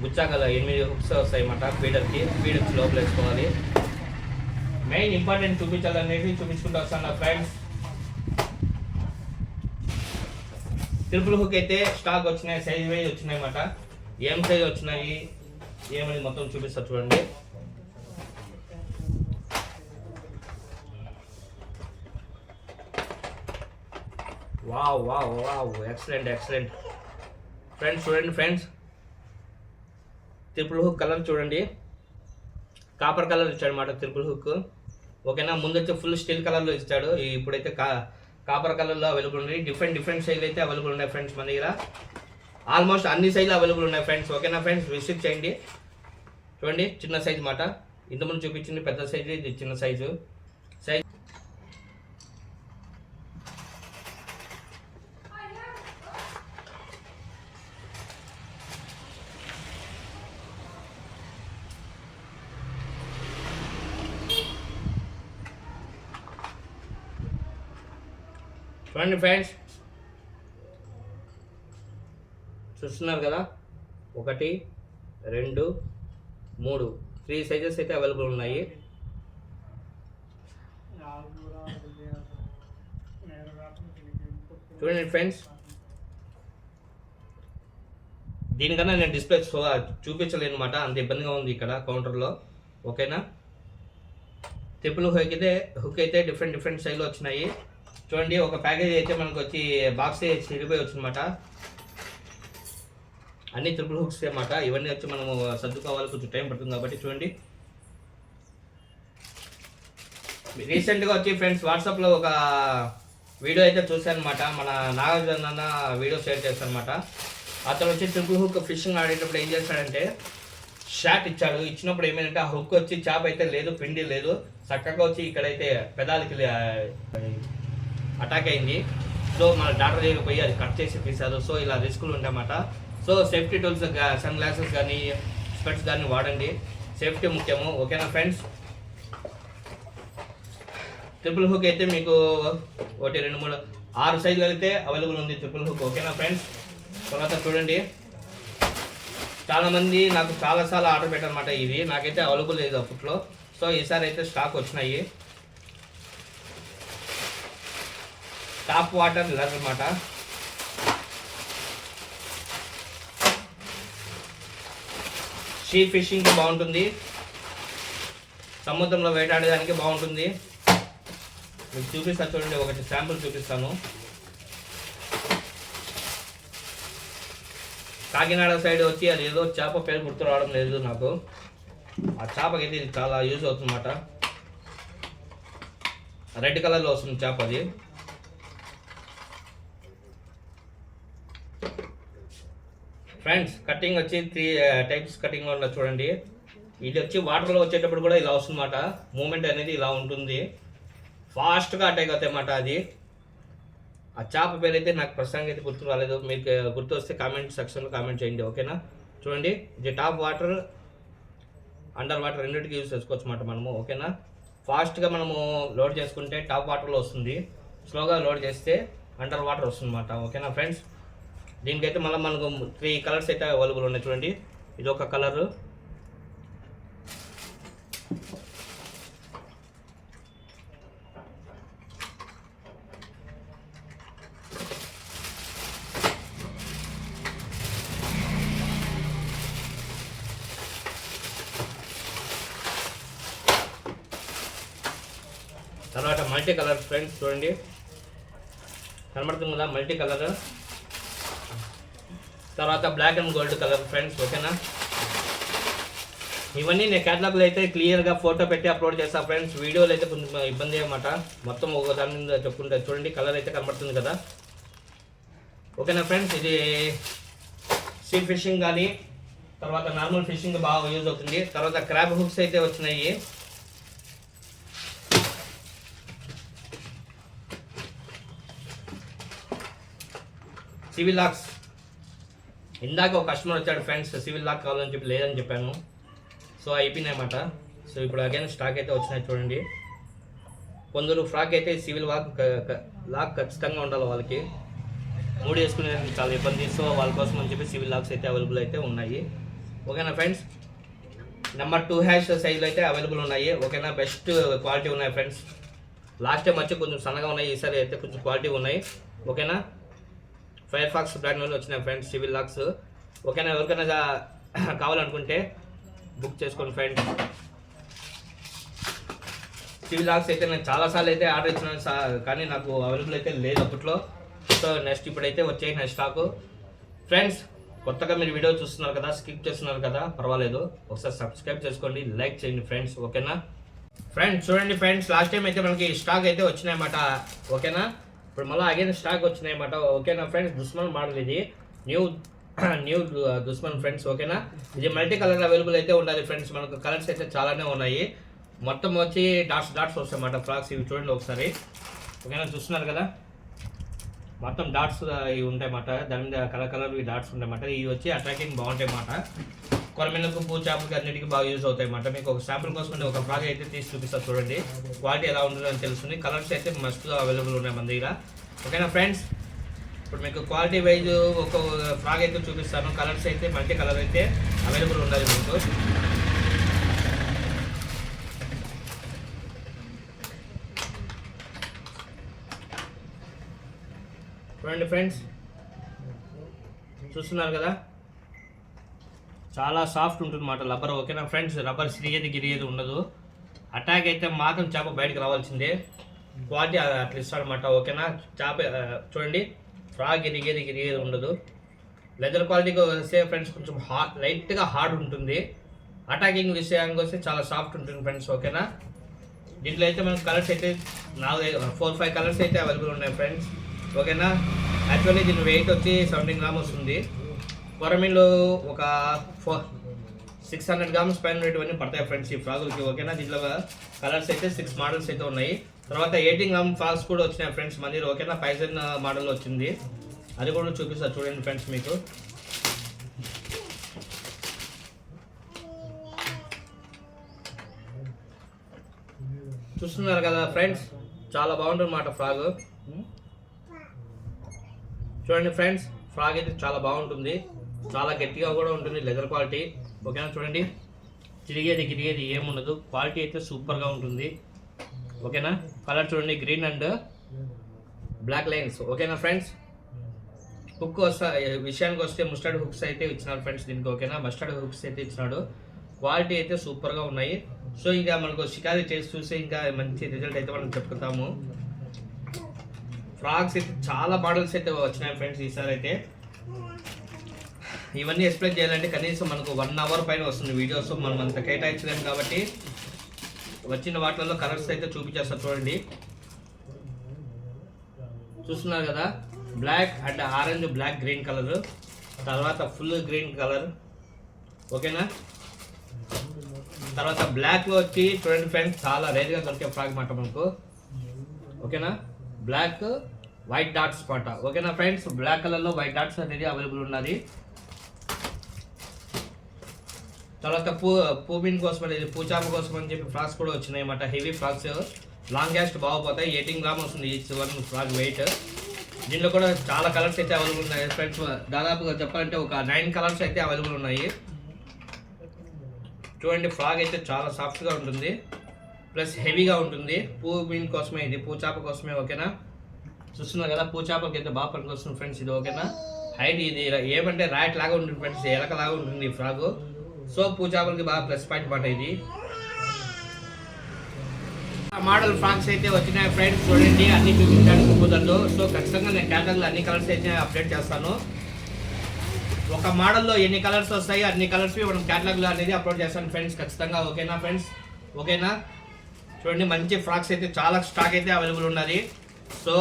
గుచ్చాకల 8 హుక్స్ వస్తాయి అన్నమాట ఫీడర్కి. ఫీడర్స్ లోపల వేసుకోవాలి. మెయిన్ ఇంపార్టెంట్ చూపించాలనేది చూపించుకుంటూ వస్తాను ఫ్రెండ్స్. ట్రిపుల్ హుక్ అయితే స్టాక్ వచ్చినాయి, సైజ్ వైజ్ వచ్చినాయి అన్నమాట. ఏం సైజ్ వచ్చినాయి ఏమని మొత్తం చూపిస్తా చూడండి. Wow excellent friends. చూడండి ఫ్రెండ్స్, ట్రిపుల్ హుక్ కలర్ చూడండి. కాపర్ కలర్ ఇచ్చాడు అనమాట ట్రిపుల్ హుక్. ఓకేనా, ముందు వచ్చి ఫుల్ స్టీల్ కలర్లో ఇచ్చాడు. ఇప్పుడైతే కాపర్ కలర్లో అవైలబుల్ ఉన్నాయి. డిఫరెంట్ సైజులు అయితే అవైలబుల్ ఉన్నాయి ఫ్రెండ్స్ మన దగ్గర. ఆల్మోస్ట్ అన్ని సైజులు అవైలబుల్ ఉన్నాయి ఫ్రెండ్స్. ఓకేనా ఫ్రెండ్స్, విజిట్ చేయండి. చూడండి, చిన్న సైజు మాట. ఇంతకుముందు చూపించింది పెద్ద సైజు, ఇది చిన్న సైజు. చూడండి ఫ్రెండ్స్, చూస్తున్నారు కదా, 1 2 3 3 సైజెస్ అయితే అవైలబుల్ ఉన్నాయి. చూడండి ఫ్రెండ్స్, దీనికన్నా నేను డిస్ప్లే చూపించలేను అనమాట, అంత ఇబ్బందిగా ఉంది ఇక్కడ కౌంటర్లో. ఓకేనా, ట్రిపుల్ హుక్ అయితే డిఫరెంట్ సైజులో వచ్చినాయి. చూడండి, ఒక ప్యాకేజ్ అయితే మనకు వచ్చి బాక్స్ చిరిగిపోయి వచ్చిందన్నమాట. అన్ని ట్రిపుల్ హుక్స్ అన్నమాట. ఇవన్నీ వచ్చి మనము సర్దుకోవాలి, కొంచెం టైం పడుతుంది కాబట్టి. చూడండి, రీసెంట్గా వచ్చి ఫ్రెండ్స్ వాట్సాప్లో ఒక వీడియో అయితే చూశాను అనమాట. మన నాగార్జున అన్న వీడియో షేర్ చేస్తాను అనమాట. అతను వచ్చి ట్రిపుల్ హుక్ ఫిషింగ్ ఆడేటప్పుడు ఏం చేస్తాడంటే షాట్ ఇచ్చాడు. ఇచ్చినప్పుడు ఏమైందంటే ఆ హుక్ వచ్చి చేప అయితే లేదు, పిండి లేదు, చక్కగా వచ్చి ఇక్కడైతే పెదాలకి అటాక్ అయింది. సో మన డాక్టర్ దగ్గర పోయి అది కట్ చేసి తీశారు. సో ఇలా రిస్కులు ఉంటాయన్నమాట. So safety tools, sun glasses కానీ స్పెట్స్ కానీ వాడండి, సేఫ్టీ ముఖ్యము. ఓకేనా ఫ్రెండ్స్, ట్రిపుల్ హుక్ అయితే మీకు 1 2 3 6 సైజులు అయితే అవైలబుల్ ఉంది ట్రిపుల్ హుక్. ఓకేనా ఫ్రెండ్స్, తర్వాత చూడండి, చాలామంది నాకు చాలాసార్లు ఆర్డర్ పెట్టారన్నమాట. ఇది నాకైతే అవైలబుల్ లేదు అప్పట్లో. సో ఈసారి అయితే స్టాక్ వచ్చినాయి. టాప్ వాటర్ లర్ అనమాట. సీ ఫిషింగ్కి బాగుంటుంది, సముద్రంలో వేటాడడానికి బాగుంటుంది. మీకు చూపిస్తాను చూడండి, ఒకటి శాంపుల్ చూపిస్తాను. కాకినాడ సైడ్ వచ్చి అది ఏదో చేప పేరు గుర్తు రావడం లేదు నాకు. ఆ చేపకైతే ఇది చాలా యూజ్ అవుతుందన్నమాట. రెడ్ కలర్లో వస్తుంది చేప అది. ఫ్రెండ్స్, కటింగ్ వచ్చి 3 టైప్స్ కటింగ్ ఉన్న చూడండి. ఇది వచ్చి వాటర్లో వచ్చేటప్పుడు కూడా ఇలా వస్తుందన్నమాట. మూమెంట్ అనేది ఇలా ఉంటుంది, ఫాస్ట్గా అటాక్ అవుతాయి అన్నమాట. అది ఆ చేప పేరు అయితే నాకు ప్రస్తుతానికి అయితే గుర్తు రాలేదు. మీకు గుర్తు వస్తే కామెంట్ సెక్షన్లో కామెంట్ చేయండి. ఓకేనా, చూడండి, ఇది టాప్ వాటర్, అండర్ వాటర్ రెండింటికి యూజ్ చేసుకోవచ్చు అన్నమాట మనము. ఓకేనా, ఫాస్ట్గా మనము లోడ్ చేసుకుంటే టాప్ వాటర్లో వస్తుంది, స్లోగా లోడ్ చేస్తే అండర్ వాటర్ వస్తుంది అన్నమాట. ఓకేనా ఫ్రెండ్స్, దీనికైతే మళ్ళీ మనకు 3 కలర్స్ అయితే అవైలబుల్ ఉన్నాయి. చూడండి, ఇది ఒక కలరు, తర్వాత మల్టీ కలర్ ఫ్రెండ్స్. చూడండి, కనబడుతుంది కదా మల్టీ కలర్. తర్వాత black and gold colour friends. ఓకేనా, ఇవన్నీ నేను క్యాటలాగ్లో అయితే క్లియర్గా ఫోటో పెట్టి అప్లోడ్ చేస్తాను ఫ్రెండ్స్. వీడియోలో అయితే కొంచెం ఇబ్బంది అన్నమాట, మొత్తం ఒక దాని మీద చెప్పుకుంటే. చూడండి, కలర్ అయితే కనబడుతుంది కదా. ఓకేనా ఫ్రెండ్స్, ఇది సీ ఫిషింగ్ కానీ తర్వాత నార్మల్ ఫిషింగ్ బాగా యూజ్ అవుతుంది. తర్వాత క్రాబ్ హుక్స్ అయితే వచ్చినాయి. సివిల్ లాక్స్, ఇందాక ఒక కస్టమర్ వచ్చాడు ఫ్రెండ్స్, సివిల్ లాక్ కావాలని చెప్పి లేదని చెప్పాను. సో అయిపోయినాయి అన్నమాట. సో ఇప్పుడు అగైన్ స్టాక్ అయితే వచ్చినాయి. చూడండి, కొందరు ఫ్రాక్ అయితే సివిల్ లాక్ ఖచ్చితంగా ఉండాలి వాళ్ళకి, మూడు వేసుకునేది చాలా ఇబ్బంది. సో వాళ్ళ కోసం అని చెప్పి సివిల్ లాక్స్ అయితే అవైలబుల్ అయితే ఉన్నాయి. ఓకేనా ఫ్రెండ్స్, నెంబర్ 2 హ్యాష్ సైజులు అయితే అవైలబుల్ ఉన్నాయి. ఓకేనా, బెస్ట్ క్వాలిటీ ఉన్నాయి ఫ్రెండ్స్. లాస్ట్ టైం వచ్చి కొంచెం సన్నగా ఉన్నాయి, ఈసారి అయితే కొంచెం క్వాలిటీ ఉన్నాయి. ఓకేనా, ఫైర్ ఫాక్స్ బ్రాండ్ వాళ్ళు వచ్చినాయి ఫ్రెండ్స్ సివిల్ లాక్స్. ఓకేనా, ఎవరికైనా కావాలనుకుంటే బుక్ చేసుకోండి ఫ్రెండ్స్. సివిల్ లాక్స్ అయితే నేను చాలాసార్లు అయితే ఆర్డర్ ఇచ్చినాను, కానీ నాకు అవైలబుల్ అయితే లేదు అప్పట్లో. సో నెక్స్ట్ ఇప్పుడైతే వచ్చేసిన స్టాకు ఫ్రెండ్స్. కొత్తగా మీరు వీడియో చూస్తున్నారు కదా, స్కిప్ చేస్తున్నారు కదా, పర్వాలేదు, ఒకసారి సబ్స్క్రైబ్ చేసుకోండి, లైక్ చేయండి ఫ్రెండ్స్. ఓకేనా ఫ్రెండ్స్? చూడండి ఫ్రెండ్స్, లాస్ట్ టైం అయితే మనకి స్టాక్ అయితే వచ్చినాయన్నమాట. ఓకేనా, ఇప్పుడు మళ్ళీ అగైన్ స్టాక్ వచ్చినాయన్నమాట. ఓకేనా ఫ్రెండ్స్? దుస్మన్ మోడల్ ఇది, న్యూ దుస్మన్ ఫ్రెండ్స్. ఓకేనా, ఇది మల్టీ కలర్ అవైలబుల్ అయితే ఉండాలి ఫ్రెండ్స్. మనకు కలర్స్ అయితే చాలానే ఉన్నాయి. మొత్తం వచ్చి డాట్స్ వస్తాయి అన్నమాట ఫ్రాక్స్. ఇవి చూడండి ఒకసారి. ఓకేనా, చూస్తున్నారు కదా, మొత్తం డాట్స్ ఇవి ఉంటాయి అన్నమాట. దాని మీద కలర్ డాట్స్ ఉంటాయి అన్నమాట. ఇవి వచ్చి అట్రాక్టింగ్ బాగుంటాయి అన్నమాట. కొరమీలకు, పూచాపులకి అన్నిటికీ బాగా యూజ్ అవుతాయి అన్నమాట. మీకు ఒక శాంపుల్ కోసం ఒక ఫ్రాక్ అయితే తీసి చూపిస్తారు చూడండి. క్వాలిటీ ఎలా ఉంటుందో అని తెలుస్తుంది. కలర్స్ అయితే మస్తు అవైలబుల్ ఉన్నాయి మన దగ్గర. ఓకేనా ఫ్రెండ్స్? ఇప్పుడు మీకు క్వాలిటీ వైజ్ ఒక ఫ్రాక్ అయితే చూపిస్తాను. కలర్స్ అయితే మల్టీ కలర్ అయితే అవైలబుల్ ఉండాలి మీకు. చూడండి ఫ్రెండ్స్, చూస్తున్నారు కదా, చాలా సాఫ్ట్ ఉంటుంది అన్నమాట రబ్బర్. ఓకేనా ఫ్రెండ్స్? రబ్బర్ గిరియేది ఉండదు. అటాక్ అయితే మాత్రం చేప బయటకు రావాల్సిందే. క్వాలిటీ అట్లా ఇస్తాడనమాట. ఓకేనా, చేప చూడండి, ఫ్రాక్ గిరియేది ఉండదు. లెదర్ క్వాలిటీకి వస్తే ఫ్రెండ్స్ కొంచెం లైట్గా హార్డ్ ఉంటుంది. అటాకింగ్ విషయానికి వస్తే చాలా సాఫ్ట్ ఉంటుంది ఫ్రెండ్స్. ఓకేనా, దీంట్లో అయితే మనకు కలర్స్ అయితే 4-5 కలర్స్ అయితే అవైలబుల్ ఉన్నాయి ఫ్రెండ్స్. ఓకేనా, యాక్చువల్లీ దీని వెయిట్ వచ్చి 17 గ్రామ్ వస్తుంది. కొరమీన్లో ఒక 600 గ్రామ్స్ పైన ఇవన్నీ పడతాయి ఫ్రెండ్స్ ఈ ఫ్రాగులకి. ఓకేనా, దీంట్లో కలర్స్ అయితే 6 మోడల్స్ అయితే ఉన్నాయి. తర్వాత 18 గ్రామ్ ఫ్రాక్స్ కూడా వచ్చినాయి ఫ్రెండ్స్ మన దగ్గర. ఓకేనా, పైజన్ మోడల్ వచ్చింది, అది కూడా చూపిస్తారు చూడండి ఫ్రెండ్స్ మీకు. చూస్తున్నారు కదా ఫ్రెండ్స్, చాలా బాగుంటుంది అన్నమాట ఫ్రాగ్. చూడండి ఫ్రెండ్స్, ఫ్రాగ్ అయితే చాలా బాగుంటుంది, చాలా గట్టిగా కూడా ఉంటుంది, లెదర్ క్వాలిటీ. ఓకేనా, చూడండి, గిరిగేది ఏముండదు. క్వాలిటీ అయితే సూపర్గా ఉంటుంది. ఓకేనా, కలర్ చూడండి, గ్రీన్ అండ్ బ్లాక్ లైన్స్. ఓకేనా ఫ్రెండ్స్? హుక్ విషయానికి వస్తే మస్టర్డ్ హుక్స్ అయితే ఇచ్చినాడు ఫ్రెండ్స్ దీనికి. ఓకేనా, మస్టర్డ్ హుక్స్ అయితే ఇచ్చినాడు. క్వాలిటీ అయితే సూపర్గా ఉన్నాయి. సో ఇంకా మనకు షికారీ చేసి చూస్తే ఇంకా మంచి రిజల్ట్ అయితే మనం చెప్పుకుంటాము. ఫ్రాక్స్ అయితే చాలా మోడల్స్ అయితే వచ్చినాయి ఫ్రెండ్స్ ఈసారి అయితే. ఇవన్నీ ఎక్స్ప్లెయిన్ చేయాలంటే కనీసం మనకు 1 అవర్ పైన వస్తుంది వీడియోస్. మనం అంత కేటాయించలేము కాబట్టి వచ్చిన వాటిల్లో కలర్స్ అయితే చూపించేస్తారు చూడండి. చూస్తున్నారు కదా, black and orange, black green colour, తర్వాత ఫుల్ గ్రీన్ కలర్. ఓకేనా, తర్వాత బ్లాక్లో వచ్చి చూడండి ఫ్రెండ్స్, చాలా రేర్గా దొరికే ఫ్రాక్ మాట మనకు. ఓకేనా, బ్లాక్ వైట్ డాట్స్ పాట. ఓకేనా ఫ్రెండ్స్? బ్లాక్ కలర్లో వైట్ డాట్స్ అనేది అవైలబుల్ ఉన్నది. తర్వాత పూబిన్ కోసం అనేది, పూచాప కోసం అని చెప్పి ఫ్రాక్స్ కూడా వచ్చినాయి అన్నమాట. హెవీ ఫ్రాక్స్, లాంగ్ గ్యాస్ట్ బాగుపోతాయి. 18 గ్రామ్ వస్తుంది ఈచ్ వన్ ఫ్రాక్ వెయిట్. దీంట్లో కూడా చాలా కలర్స్ అయితే అవైలబుల్ ఉన్నాయి ఫ్రెండ్స్. దాదాపుగా చెప్పాలంటే ఒక 9 కలర్స్ అయితే అవైలబుల్ ఉన్నాయి. చూడండి, ఫ్రాక్ అయితే చాలా సాఫ్ట్గా ఉంటుంది, ప్లస్ హెవీగా ఉంటుంది. పూబిన్ కోసమే ఇది, పూచాప కోసమే. ఓకేనా, చూస్తున్నారు కదా, పూచాపకి అయితే బాగా పనికొస్తుంది ఫ్రెండ్స్ ఇది. ఓకేనా, హైట్ ఇది ఏమంటే ర్యాట్ లాగా ఉంటుంది ఫ్రెండ్స్, ఎలక లాగా ఉంటుంది ఈ ఫ్రాక్. సో పూచాపలకి బాగా ప్లస్ పాయింట్ మాట ఇది. మోడల్ ఫ్రాక్స్ అయితే వచ్చినాయి ఫ్రెండ్స్. చూడండి, అన్ని చూపించడానికి కుదరదు. సో ఖచ్చితంగా నేను క్యాటలాగ్లో అన్ని కలర్స్ అయితే అప్డేట్ చేస్తాను. ఒక మోడల్లో ఎన్ని కలర్స్ వస్తాయి అన్ని కలర్స్ మనం క్యాటలాగ్లో అనేది అప్లోడ్ చేస్తాను ఫ్రెండ్స్ ఖచ్చితంగా. ఓకేనా ఫ్రెండ్స్? ఓకేనా, చూడండి, మంచి ఫ్రాక్స్ అయితే చాలా స్టాక్ అయితే అవైలబుల్ ఉన్నది. సో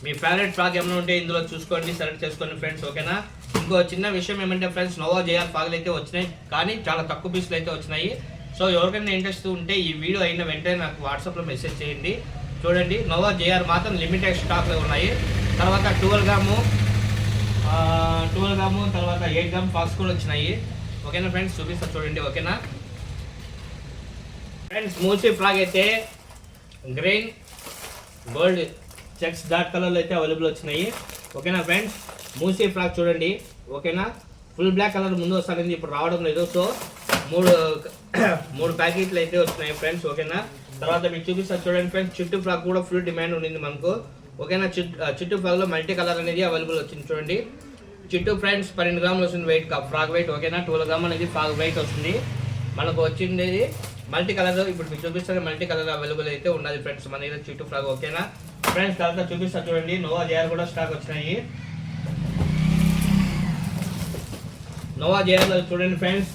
మీ ఫేవరెట్ ఫ్రాక్ ఏమైనా ఉంటే ఇందులో చూసుకోండి, సెలెక్ట్ చేసుకోండి ఫ్రెండ్స్. ఓకేనా, ఇంకో చిన్న విషయం ఏమంటే ఫ్రెండ్స్, నోవా జేఆర్ ఫ్రాక్లు అయితే వచ్చినాయి, కానీ చాలా తక్కువ పీసులు అయితే వచ్చినాయి. సో ఎవరికైనా ఇంట్రెస్ట్ ఉంటే ఈ వీడియో అయిన వెంటనే నాకు వాట్సాప్లో మెసేజ్ చేయండి. చూడండి, నోవా జేఆర్ మాత్రం లిమిటెడ్ స్టాక్లో ఉన్నాయి. తర్వాత 12 గ్రాము, తర్వాత 8 గ్రామ్ ఫ్రాక్స్ కూడా వచ్చినాయి. ఓకేనా ఫ్రెండ్స్, చూపిస్తా చూడండి. ఓకేనా ఫ్రెండ్స్, మూసీ ఫ్రాక్ అయితే గ్రీన్ గోల్డ్ చెక్స్ డార్క్ కలర్లో అయితే అవైలబుల్ వచ్చినాయి. ఓకేనా ఫ్రెండ్స్, మూసీ ఫ్రాక్ చూడండి. ఓకేనా, ఫుల్ బ్లాక్ కలర్ ముందు వస్తారండి, ఇప్పుడు రావడం లేదు. సో మూడు ప్యాకెట్లు అయితే వచ్చినాయి ఫ్రెండ్స్. ఓకేనా, తర్వాత మీకు చూపిస్తారు చూడండి ఫ్రెండ్స్, చుట్టూ ఫ్రాక్ కూడా ఫుల్ డిమాండ్ ఉండింది మనకు. ఓకేనా, చుట్టూ ఫ్రాక్లో మల్టీ కలర్ అనేది అవైలబుల్ వచ్చింది చూడండి. చుట్టూ ఫ్రెండ్స్ 12 గ్రాములు వస్తుంది వెయిట్, ఫ్రాక్ వెయిట్. ఓకేనా, 12 గ్రామ్ అనేది ఫ్రాక్ వెయిట్ వస్తుంది మనకు. వచ్చింది మల్టీ కలర్, ఇప్పుడు మీకు చూపిస్తారు మల్టీ కలర్ అవైలబుల్ అయితే ఉన్నది ఫ్రెండ్స్ మన దగ్గర చుట్టూ ఫ్రాక్. ఓకేనా ఫ్రెండ్స్, తర్వాత చూపిస్తా చూడండి, నోవా జేఆర్ కూడా స్టాక్ వచ్చినాయి. నోవా జేఆర్లో చూడండి ఫ్రెండ్స్,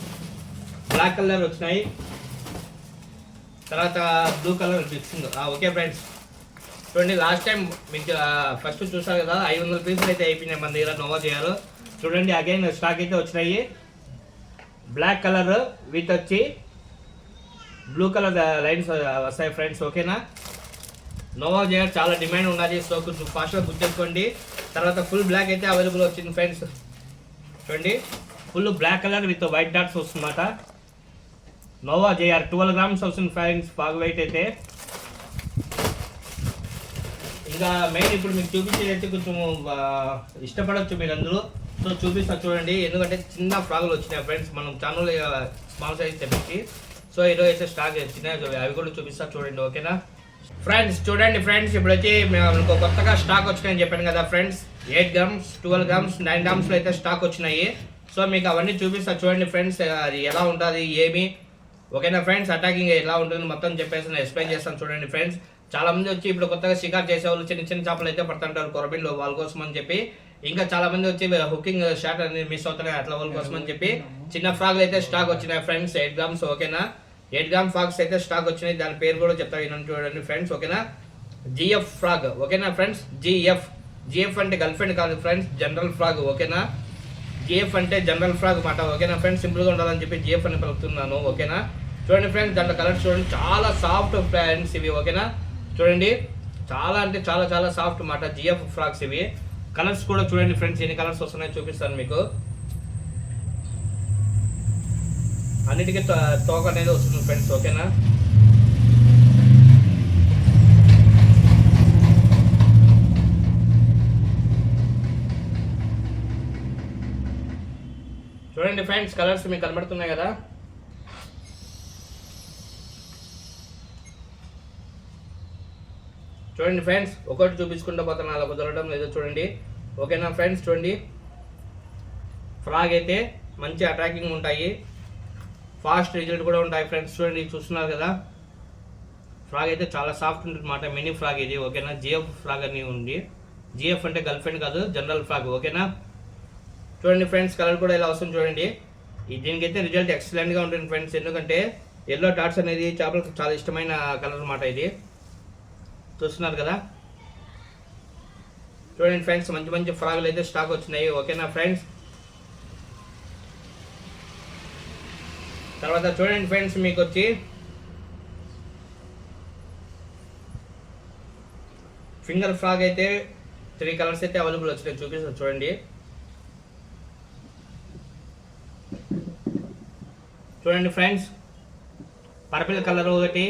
బ్లాక్ కలర్ వచ్చినాయి, తర్వాత blue colour mixing. Okay friends, చూడండి లాస్ట్ టైం మీకు ఫస్ట్ చూసారు కదా 500 పీసులు అయితే అయిపోయినాయి మన దగ్గర నోవా జేఆర్. చూడండి అగైన్ స్టాక్ అయితే వచ్చినాయి. బ్లాక్ కలర్ విత్ వచ్చి బ్లూ కలర్ లైన్స్ వస్తాయి ఫ్రెండ్స్. ఓకేనా, నోవా జేఆర్ చాలా డిమాండ్ ఉన్నది, సో కొంచెం ఫాస్ట్గా బుక్ చేసుకోండి. తర్వాత ఫుల్ బ్లాక్ అయితే అవైలబుల్ వచ్చింది ఫ్రెండ్స్. చూడండి full black colour with white dots వస్తుందన్నమాట. నోవా జేఆర్ 12 grams వస్తుంది ఫ్రెండ్స్ ఫాగ్ వెయిట్ అయితే. ఇంకా మెయిన్ ఇప్పుడు మీకు చూపించేది అయితే కొంచెం ఇష్టపడవచ్చు మీరు అందరూ, సో చూపిస్తా చూడండి. ఎందుకంటే చిన్న ఫ్రాగులు వచ్చినాయి ఫ్రెండ్స్, మనం ఛానల్ స్మాల్ సైజ్ తెప్పించి, సో ఈరోజు అయితే స్టాక్ వచ్చినాయి, అవి కూడా చూపిస్తా చూడండి. ఓకేనా ఫ్రెండ్స్, చూడండి ఫ్రెండ్స్, ఇప్పుడు వచ్చి మనకు కొత్తగా స్టాక్ వచ్చినాయని చెప్పాను కదా ఫ్రెండ్స్. 8 grams, 12 grams, 9 grams అయితే స్టాక్ వచ్చినాయి. సో మీకు అవన్నీ చూపిస్తా చూడండి ఫ్రెండ్స్, అది ఎలా ఉంటుంది ఏమి. ఓకేనా ఫ్రెండ్స్, అటాకింగ్ ఎలా ఉంటుంది మొత్తం చెప్పేసి నేను ఎక్స్ప్లెయిన్ చేస్తాను చూడండి ఫ్రెండ్స్. చాలా మంది వచ్చి ఇప్పుడు కొత్తగా షికార్ చేసేవాళ్ళు చిన్న చిన్న చేపలు అయితే పడుతుంటారు కొరబిన్లో, వాళ్ళ కోసం అని చెప్పి. ఇంకా చాలా మంది వచ్చి హుకింగ్ షాట్ అనేది మిస్ అవుతున్నాయి, అట్లా వాళ్ళ కోసం అని చెప్పి చిన్న ఫ్రాగ్లు అయితే స్టాక్ వచ్చినాయి ఫ్రెండ్స్. 8 grams. ఓకేనా, 8 gram ఫ్రాగ్స్ అయితే స్టాక్ వచ్చినాయి. దాని పేరు కూడా చెప్తా వినండి చూడండి ఫ్రెండ్స్. ఓకేనా, జిఎఫ్ ఫ్రాగ్. ఓకేనా ఫ్రెండ్స్, జిఎఫ్ అంటే గర్ల్ ఫ్రెండ్ కాదు ఫ్రెండ్స్, జనరల్ ఫ్రాగ్. ఓకేనా, జిఎఫ్ అంటే జనరల్ ఫ్రాగ్ మాట. ఓకేనా ఫ్రెండ్స్, సింపుల్గా ఉండాలని చెప్పి జిఎఫ్ అని పలుకుతున్నాను. ఓకేనా, చూడండి ఫ్రెండ్స్, దాంట్లో కలర్స్ చూడండి, చాలా సాఫ్ట్ ఫ్రెండ్స్ ఇవి. ఓకేనా, చూడండి చాలా అంటే చాలా చాలా సాఫ్ట్ మాట జిఎఫ్ ఫ్రాగ్స్ ఇవి. కలర్స్ కూడా చూడండి ఫ్రెండ్స్, ఎన్ని కలర్స్ వస్తున్నాయో చూపిస్తాను మీకు. అన్నిటికీ తోక అనేది వస్తుంది ఫ్రెండ్స్. ఓకేనా, చూడండి ఫ్రెండ్స్, కలర్స్ మీకు కనబడుతున్నాయి కదా. చూడండి ఫ్రెండ్స్, ఒకటి చూపించుకుంటూ పోతాను, అలా కుదరడం లేదో చూడండి. ఓకేనా ఫ్రెండ్స్, చూడండి ఫ్రాగ్ అయితే మంచి అట్రాక్టింగ్ ఉంటాయి, ఫాస్ట్ రిజల్ట్ కూడా ఉంటాయి ఫ్రెండ్స్. చూడండి చూస్తున్నారు కదా, ఫ్రాగ్ అయితే చాలా సాఫ్ట్ ఉంటుంది అన్నమాట. మినీ ఫ్రాగ్ ఇది. ఓకేనా, జిఎఫ్ ఫ్రాగ్ అని ఉంది. జిఎఫ్ అంటే గర్ల్ ఫ్రెండ్ కాదు, జనరల్ ఫ్రాగ్. ఓకేనా, చూడండి ఫ్రెండ్స్, కలర్ కూడా ఇలా వస్తుంది చూడండి. దీనికైతే రిజల్ట్ ఎక్సలెంట్గా ఉంటుంది ఫ్రెండ్స్, ఎందుకంటే ఎల్లో డాట్స్ అనేది చేపలకు చాలా ఇష్టమైన కలర్ అన్నమాట ఇది. చూస్తున్నారు కదా, చూడండి ఫ్రెండ్స్, మంచి మంచి ఫ్రాగులు అయితే స్టాక్ వచ్చినాయి. ఓకేనా ఫ్రెండ్స్, తర్వాత చూడండి ఫ్రెండ్స్, మీకు వచ్చి ఫింగర్ ఫ్రాగ్ అయితే 3 కలర్స్ అయితే అవైలబుల్ వచ్చినాయి, చూపిస్తాను చూడండి. చూడండి ఫ్రెండ్స్, పర్పుల్ కలర్ ఒకటి,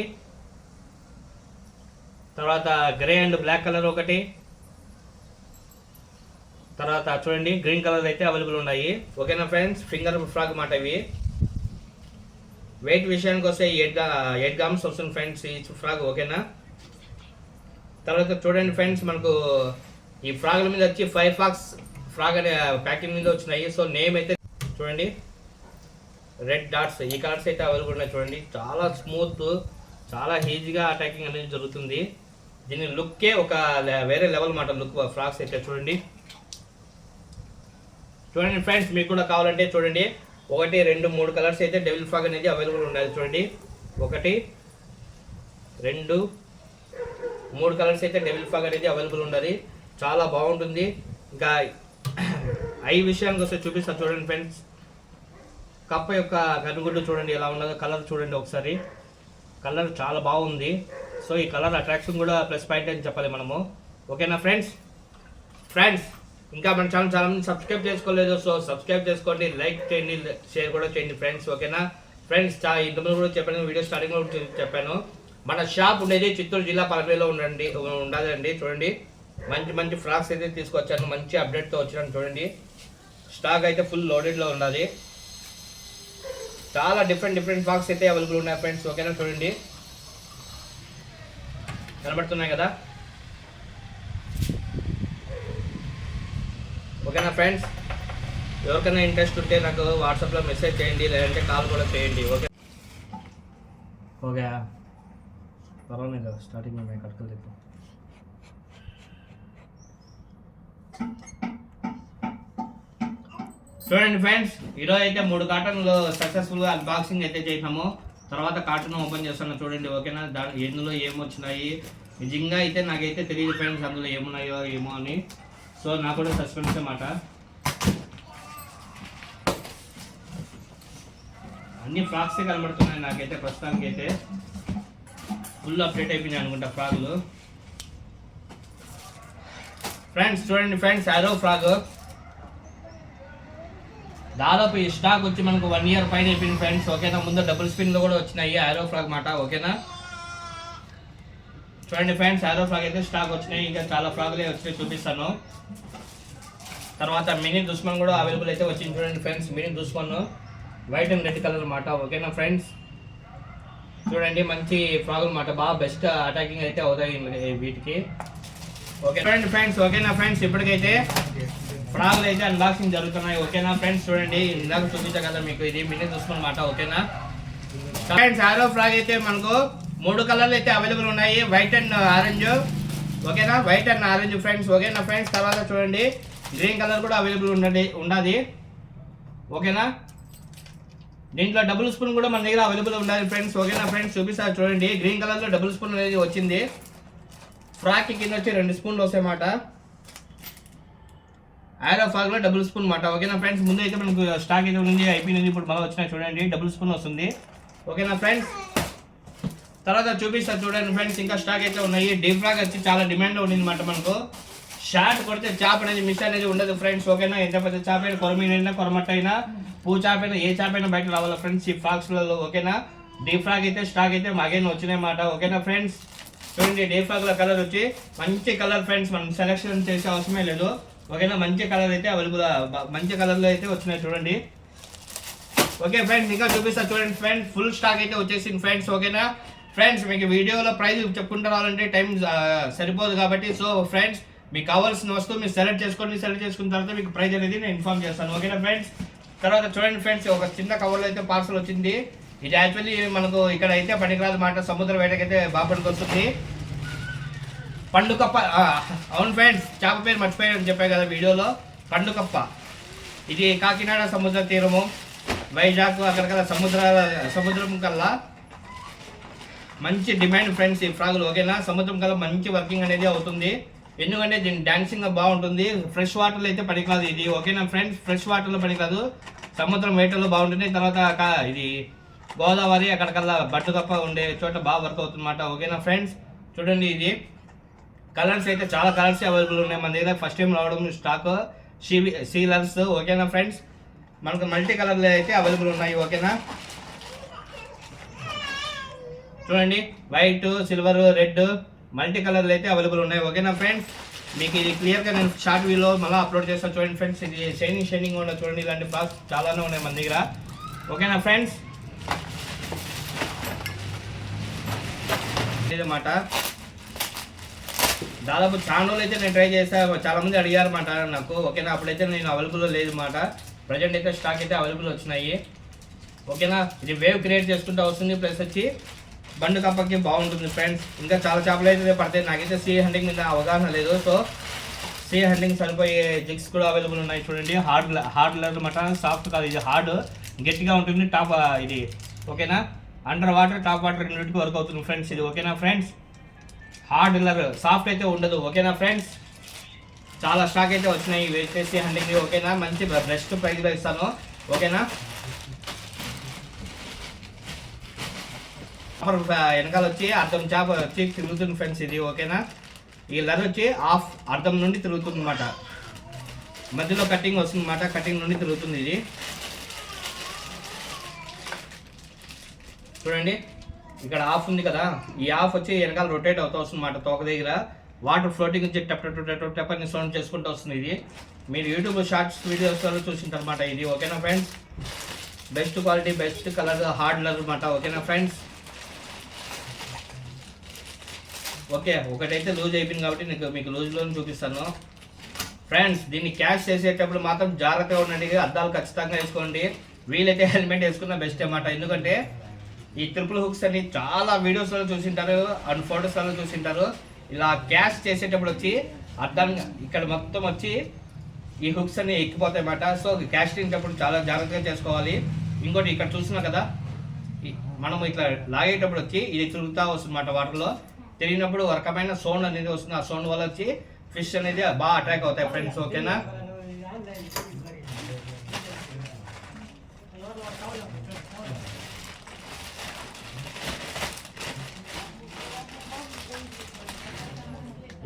తర్వాత గ్రే అండ్ బ్లాక్ కలర్ ఒకటి, తర్వాత చూడండి గ్రీన్ కలర్ అయితే అవైలబుల్ ఉన్నాయి. ఓకేనా ఫ్రెండ్స్, ఫింగర్ ఫ్రాగ్ మాట ఇవి. వెయిట్ విషయానికి వస్తే 8 grams వస్తుంది ఫ్రెండ్స్ ఈ ఫ్రాగ్. ఓకేనా, తర్వాత చూడండి ఫ్రెండ్స్, మనకు ఈ ఫ్రాగ్ల మీద వచ్చి 5 ఫ్రాగ్స్ ఫ్రాగ్ అనే ప్యాకింగ్ మీద వచ్చినాయి. సో నేమ్ అయితే చూడండి, రెడ్ డాట్స్, ఈ కలర్స్ అయితే అవైలబుల్ ఉన్నాయి చూడండి. చాలా స్మూత్, చాలా ఈజీగా అటాకింగ్ అనేది జరుగుతుంది. దీని లుక్కే ఒక వేరే లెవెల్ మాట లుక్ ఫ్రాగ్స్ అయితే. చూడండి చూడండి ఫ్రెండ్స్, మీకు కూడా కావాలంటే చూడండి 1, 2, 3 కలర్స్ అయితే డెవిల్ ఫ్రాగ్ అనేది అవైలబుల్ ఉండాలి. చూడండి 1, 2, 3 కలర్స్ అయితే డెవిల్ ఫ్రాగ్ అనేది అవైలబుల్ ఉండాలి, చాలా బాగుంటుంది. ఇంకా ఐ విషయానికి వస్తే చూపిస్తాను చూడండి ఫ్రెండ్స్. కప్ప యొక్క కనుగుడ్డు చూడండి ఎలా ఉన్నదో, కలర్ చూడండి ఒకసారి, కలర్ చాలా బాగుంది. సో ఈ కలర్ అట్రాక్షన్ కూడా ప్లస్ పాయింట్ అని చెప్పాలి మనము. ఓకేనా ఫ్రెండ్స్, ఇంకా మన ఛానల్ చాలా మంది సబ్స్క్రైబ్ చేసుకోలేదు, సో సబ్స్క్రైబ్ చేసుకోండి, లైక్ చేయండి, షేర్ కూడా చేయండి ఫ్రెండ్స్. ఓకేనా ఫ్రెండ్స్, ఇంతకుముందు కూడా చెప్పాను, వీడియో స్టార్టింగ్లో చెప్పాను, మన షాప్ ఉండేది చిత్తూరు జిల్లా పలమనేరులో ఉండాలండి. చూడండి మంచి మంచి ఫ్రాక్స్ అయితే తీసుకొచ్చాను, మంచి అప్డేట్తో వచ్చాను చూడండి. స్టాక్ అయితే ఫుల్ లోడెడ్లో ఉన్నది, చాలా డిఫరెంట్ ఫ్రాక్స్ అయితే అవైలబుల్ ఉన్నాయి ఫ్రెండ్స్. ఓకేనా, చూడండి కనబడుతున్నాయి కదా. ఓకేనా ఫ్రెండ్స్, ఎవరికైనా ఇంట్రెస్ట్ ఉంటే నాకు వాట్సాప్లో మెసేజ్ చేయండి, లేదంటే కాల్ కూడా చేయండి. ఓకే పర్వాలేదు కదా, స్టార్టింగ్ మేము కట్టుకోలేదు. చూడండి ఫ్రెండ్స్, ఈరోజు అయితే 3 కాటన్లు సక్సెస్ఫుల్గా అన్బాక్సింగ్ అయితే చేసినాము. తర్వాత కాటన్ ఓపెన్ చేస్తాను చూడండి, ఓకేనా. ఎందులో ఏమొచ్చినాయి నిజంగా అయితే నాకైతే తెలియదు ఫ్రెండ్స్, అందులో ఏమున్నాయో ఏమో అని. సో నాకు కూడా సస్పెన్స్ అన్నమాట. అన్ని ఫ్రాక్సే కనబడుతున్నాయి నాకైతే ప్రస్తుతానికి అయితే. ఫుల్ అప్డేట్ అయిపోయినాయి అనుకుంటా ఫ్రాక్లు. ఫ్రెండ్స్ చూడండి ఫ్రెండ్స్, యారో ఫ్రాక్ దాదాపు ఈ స్టాక్ వచ్చి మనకు 1 year పైన అయిపోయింది ఫ్రెండ్స్, ఓకేనా. ముందు డబుల్ స్పిన్లో కూడా వచ్చినాయి యారో ఫ్రాక్ మాట, ఓకేనా. చూడండి ఫ్రెండ్స్, యారో ఫ్రాక్ అయితే స్టాక్ వచ్చినాయి. ఇంకా చాలా ఫ్రాక్లే వచ్చి చూపిస్తాను. తర్వాత మినీ దుష్మన్ కూడా అవైలబుల్ అయితే వచ్చింది చూడండి friends. Mini Dushman white and red colour మాట, ఓకేనా ఫ్రెండ్స్. చూడండి మంచి ఫ్రాక్ మాట, బాగా బెస్ట్ అటాకింగ్ అయితే అవుతాయి వీటికి, ఓకే చూడండి ఫ్రెండ్స్, ఓకేనా ఫ్రెండ్స్. ఇప్పటికైతే ఫ్రాక్లు అయితే అన్బాక్సింగ్ జరుగుతున్నాయి, ఓకేనా ఫ్రెండ్స్. చూడండి ఇందాక చూపించా కదా మీకు, ఇది మినీ దుష్మన్ మాట, ఓకేనా ఫ్రెండ్స్. యారో ఫ్రాక్ అయితే మనకు 3 కలర్లు అయితే అవైలబుల్ ఉన్నాయి, వైట్ అండ్ ఆరెంజ్, ఓకేనా. వైట్ అండ్ ఆరెంజ్ ఫ్రెండ్స్, ఓకేనా ఫ్రెండ్స్. తర్వాత చూడండి గ్రీన్ కలర్ కూడా అవైలబుల్ ఉన్నది, ఓకేనా. దీంట్లో డబుల్ స్పూన్ కూడా మన దగ్గర అవైలబుల్ ఉండాలి ఫ్రెండ్స్, ఓకేనా ఫ్రెండ్స్. చూపిస్తారు చూడండి, గ్రీన్ కలర్లో డబుల్ స్పూన్ అనేది వచ్చింది. ఫ్రాక్ కింద వచ్చి 2 స్పూన్లు వస్తాయన్నమాట. యారో ఫ్రాక్లో డబుల్ స్పూన్ మాట, ఓకేనా ఫ్రెండ్స్. ముందు అయితే మనకు స్టాక్ అయితే ఉంది, అయిపోయింది. ఇప్పుడు మళ్ళీ వచ్చినాయి చూడండి, డబుల్ స్పూన్ వస్తుంది, ఓకేనా ఫ్రెండ్స్. తర్వాత చూపిస్తారు చూడండి ఫ్రెండ్స్, ఇంకా స్టాక్ అయితే ఉన్నాయి. డీప్ ఫ్రాక్ వచ్చి చాలా డిమాండ్లో ఉండింది అనమాట మనకు. షార్ట్ కొడితే చాప్ అనేది మిస్ అనేది ఉండదు ఫ్రెండ్స్, ఓకేనా. ఎంత పెద్ద చాప్ అయినా, కొరమీనైనా కొరమట్ట అయినా, పూ చాప్ అయినా, ఏ చాప్ అయినా బయట రావాలా ఫ్రెండ్స్ ఈ ఫ్రాక్స్లలో, ఓకేనా. డీప్ ఫ్రాక్ అయితే స్టాక్ అయితే అగైన్ వచ్చినాయి మాట, ఓకేనా ఫ్రెండ్స్. చూడండి డీప్ ఫ్రాక్ల కలర్ వచ్చి మంచి కలర్ ఫ్రెండ్స్, మనం సెలెక్షన్ చేసే అవసరమే లేదు, ఓకేనా. మంచి కలర్ అయితే అవైలబుల్, మంచి కలర్లో అయితే వచ్చినాయి చూడండి, ఓకే ఫ్రెండ్స్. ఇంకా చూపిస్తా చూడండి ఫ్రెండ్స్, ఫుల్ స్టాక్ అయితే వచ్చేసింది ఫ్రెండ్స్, ఓకేనా ఫ్రెండ్స్. మీకు వీడియోలో ప్రైస్ చెప్పుకుంటూ రావాలంటే టైం సరిపోదు కాబట్టి, సో ఫ్రెండ్స్ మీకు కావాల్సిన వస్తువు మీరు సెలెక్ట్ చేసుకోండి. సెలెక్ట్ చేసుకున్న తర్వాత మీకు ప్రైస్ అనేది నేను ఇన్ఫార్మ్ చేస్తాను, ఓకేనా ఫ్రెండ్స్. తర్వాత చూడండి ఫ్రెండ్స్, ఒక చిన్న కవర్లో అయితే పార్సల్ వచ్చింది. ఇది యాక్చువల్లీ మనకు ఇక్కడ అయితే పనికిరాదు మాట, సముద్ర వేటకైతే బాగా పనికొస్తుంది. పండుకప్ప, అవును ఫ్రెండ్స్, చేప పేరు మర్చిపోయాను చెప్పాను కదా వీడియోలో, పండుకప్ప. ఇది కాకినాడ సముద్ర తీరము, వైజాగ్ అక్కడికల్లా సముద్రం కల్లా మంచి డిమాండ్ ఫ్రెండ్స్ ఈ ఫ్రాగులు, ఓకేనా. సముద్రం కల్లా మంచి వర్కింగ్ అనేది అవుతుంది, ఎందుకంటే దీని డాన్సింగ్ బాగుంటుంది. ఫ్రెష్ వాటర్లో అయితే పనికిరాదు ఇది, ఓకేనా ఫ్రెండ్స్. ఫ్రెష్ వాటర్లో పనికిరాదు, సముద్రం వేటలో బాగుంటుంది. తర్వాత ఇది గోదావరి అక్కడికల్లా బట్టుకప్ప ఉండే చోట బాగా వర్క్ అవుతుందన్నమాట, ఓకేనా ఫ్రెండ్స్. చూడండి ఇది కలర్స్ అయితే చాలా కలర్స్ అవైలబుల్ ఉన్నాయి మన దగ్గర. ఫస్ట్ టైం రావడం స్టాక్ సీలర్స్, ఓకేనా ఫ్రెండ్స్. మనకు మల్టీ కలర్లు అయితే అవైలబుల్ ఉన్నాయి, ఓకేనా. చూడండి వైట్, సిల్వర్, రెడ్ మల్టీ కలర్లు అయితే అవైలబుల్ ఉన్నాయి, ఓకేనా ఫ్రెండ్స్. మీకు ఇది క్లియర్గా నేను షార్ట్ వీలో మళ్ళీ అప్లోడ్ చేస్తాను చూడండి ఫ్రెండ్స్. ఇది షైనింగ్ ఉన్న చూడండి, ఇలాంటి ఫ్రాక్స్ చాలానే ఉన్నాయి మన దగ్గర, ఓకేనా ఫ్రెండ్స్. ఇదన్నమాట దాదాపు చాలా రోజులు అయితే నేను ట్రై చేశాను, చాలా మంది అడిగారు మాట నాకు, ఓకేనా. అప్పుడైతే నేను అవైలబుల్ లేదు మాట. ప్రజెంట్ అయితే స్టాక్ అయితే అవైలబుల్ వచ్చినాయి, ఓకేనా. ఇది వేవ్ క్రియేట్ చేసుకుంటూ వస్తుంది, ప్లస్ వచ్చి బండు కప్పకి బాగుంటుంది ఫ్రెండ్స్. ఇంకా చాలా చేపలు అయితే పడతాయి. నాకైతే సీ హండింగ్ మీద అవగాహన లేదు, సో సీ హండింగ్ సరిపోయే జిగ్స్ కూడా అవైలబుల్ ఉన్నాయి చూడండి. హార్డ్ లెదర్ మాట, సాఫ్ట్ కాదు, ఇది హార్డ్ గట్టిగా ఉంటుంది. టాప్ ఇది ఓకేనా, అండర్ వాటర్ టాప్ వాటర్ రెండింటికి వర్క్ అవుతుంది ఫ్రెండ్స్ ఇది, ఓకేనా ఫ్రెండ్స్. హార్డ్ లెదర్, సాఫ్ట్ అయితే ఉండదు, ఓకేనా ఫ్రెండ్స్. చాలా స్టాక్ అయితే వచ్చినాయి వేసేసి హండింగ్, ఓకేనా. మంచి బెస్ట్ ప్రైస్లో ఇస్తాను, ఓకేనా. వెనకాల వచ్చి అర్థం చేప వచ్చి తిరుగుతుంది ఫ్రెండ్స్ ఇది, ఓకేనా. ఈ లెదర్ వచ్చి హాఫ్ అర్థం నుండి తిరుగుతుంది అన్నమాట, మధ్యలో కటింగ్ వస్తుంది అన్నమాట, కటింగ్ నుండి తిరుగుతుంది ఇది. చూడండి ఇక్కడ హాఫ్ ఉంది కదా, ఈ హాఫ్ వచ్చి వెనకాల రొటేట్ అవుతూ వస్తుంది అన్నమాట. తోక దగ్గర వాటర్ ఫ్లోటింగ్ వచ్చి టప్ అని సౌండ్ చేసుకుంటూ వస్తుంది ఇది. మీరు యూట్యూబ్ షార్ట్స్ వీడియోస్లో చూసింటారు అన్నమాట ఇది, ఓకేనా friends. Best quality, best colour, hard leather అన్నమాట, ఓకేనా ఫ్రెండ్స్. ఓకే, ఒకటైతే లూజ్ అయిపోయింది కాబట్టి మీకు లూజ్లో చూపిస్తాను ఫ్రెండ్స్. దీన్ని క్యాష్ చేసేటప్పుడు మాత్రం జాగ్రత్తగా ఉండండి, అద్దాలు ఖచ్చితంగా వేసుకోండి. వీలైతే హెల్మెట్ వేసుకున్న బెస్ట్ అన్నమాట, ఎందుకంటే ఈ ట్రిపుల్ హుక్స్ అని చాలా వీడియోస్లో చూసింటారు అండ్ ఫొటోస్లో చూసింటారు. ఇలా క్యాష్ చేసేటప్పుడు వచ్చి అద్దాన్ని ఇక్కడ మొత్తం వచ్చి ఈ హుక్స్ అన్ని ఎక్కిపోతాయి అన్నమాట. సో క్యాస్టింగ్ అప్పుడు చాలా జాగ్రత్తగా చేసుకోవాలి. ఇంకోటి ఇక్కడ చూస్తున్నా కదా, మనం ఇట్లా లాగేటప్పుడు వచ్చి ఇది తిరుగుతూ వస్తుంది అన్నమాట. వాటర్లో తిరిగినప్పుడు ఒక రకమైన సౌండ్ అనేది వస్తుంది. ఆ సౌండ్ వల్ల వచ్చి ఫిష్ అనేది బాగా అట్రాక్ట్ అవుతాయి ఫ్రెండ్స్. ఓకేనా,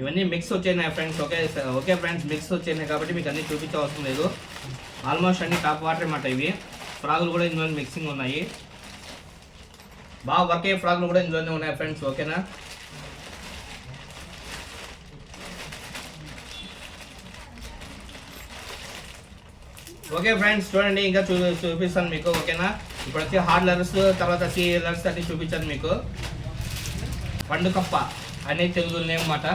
ఇవన్నీ మిక్స్ వచ్చాయి ఫ్రెండ్స్. ఓకే ఫ్రెండ్స్, మిక్స్ వచ్చాయి కాబట్టి మీకు అన్ని చూపించవసరం లేదు. ఆల్మోస్ట్ అన్ని టాప్ వాటర్ అన్నమాట. ఇవి ఫ్రాగులు కూడా ఇందులో మిక్సింగ్ ఉన్నాయి. బాగా వర్క్ అయ్యే ఫ్రాగులు కూడా ఇందులోనే ఉన్నాయి ఫ్రెండ్స్. ఓకేనా, ఓకే ఫ్రెండ్స్ చూడండి, ఇంకా చూపిస్తాను మీకు. ఓకేనా, ఇప్పుడు వచ్చి హార్డ్ లెర్స్, తర్వాత సీ లెర్స్ అన్ని చూపించాను మీకు. పండుకప్ప అనేది తెలుగు నేమ్ అన్నమాట.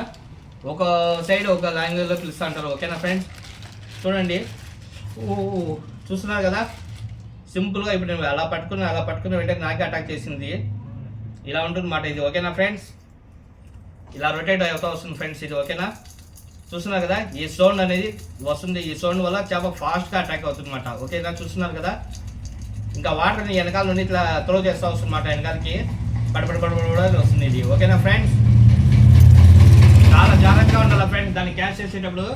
ఒక సైడ్ ఒక లాంగ్వేజ్లో పిలుస్తూ అంటారు. ఓకేనా ఫ్రెండ్స్, చూడండి చూస్తున్నారు కదా, సింపుల్గా ఇప్పుడు నేను అలా పట్టుకుని వెంటనే నాకే అటాక్ చేసింది. ఇలా ఉంటుంది అన్నమాట ఇది. ఓకేనా ఫ్రెండ్స్, ఇలా రొటేట్ అవుతూ వస్తుంది ఫ్రెండ్స్ ఇది. ఓకేనా, చూస్తున్నారు కదా, ఈ సౌండ్ అనేది వస్తుంది. ఈ సౌండ్ వల్ల చేప ఫాస్ట్గా అటాక్ అవుతుంది అన్నమాట. ఓకేనా, చూస్తున్నారు కదా, ఇంకా వాటర్ని వెనకాల నుండి ఇట్లా త్రో చేస్తూ వస్తుంది అన్నమాట. వెనకాలకి పడపడి వస్తుంది ఇది. ఓకేనా ఫ్రెండ్స్, చాలా జాగ్రత్తగా ఉండాలి ఫ్రెండ్స్. దాన్ని క్యాష్ చేసేటప్పుడు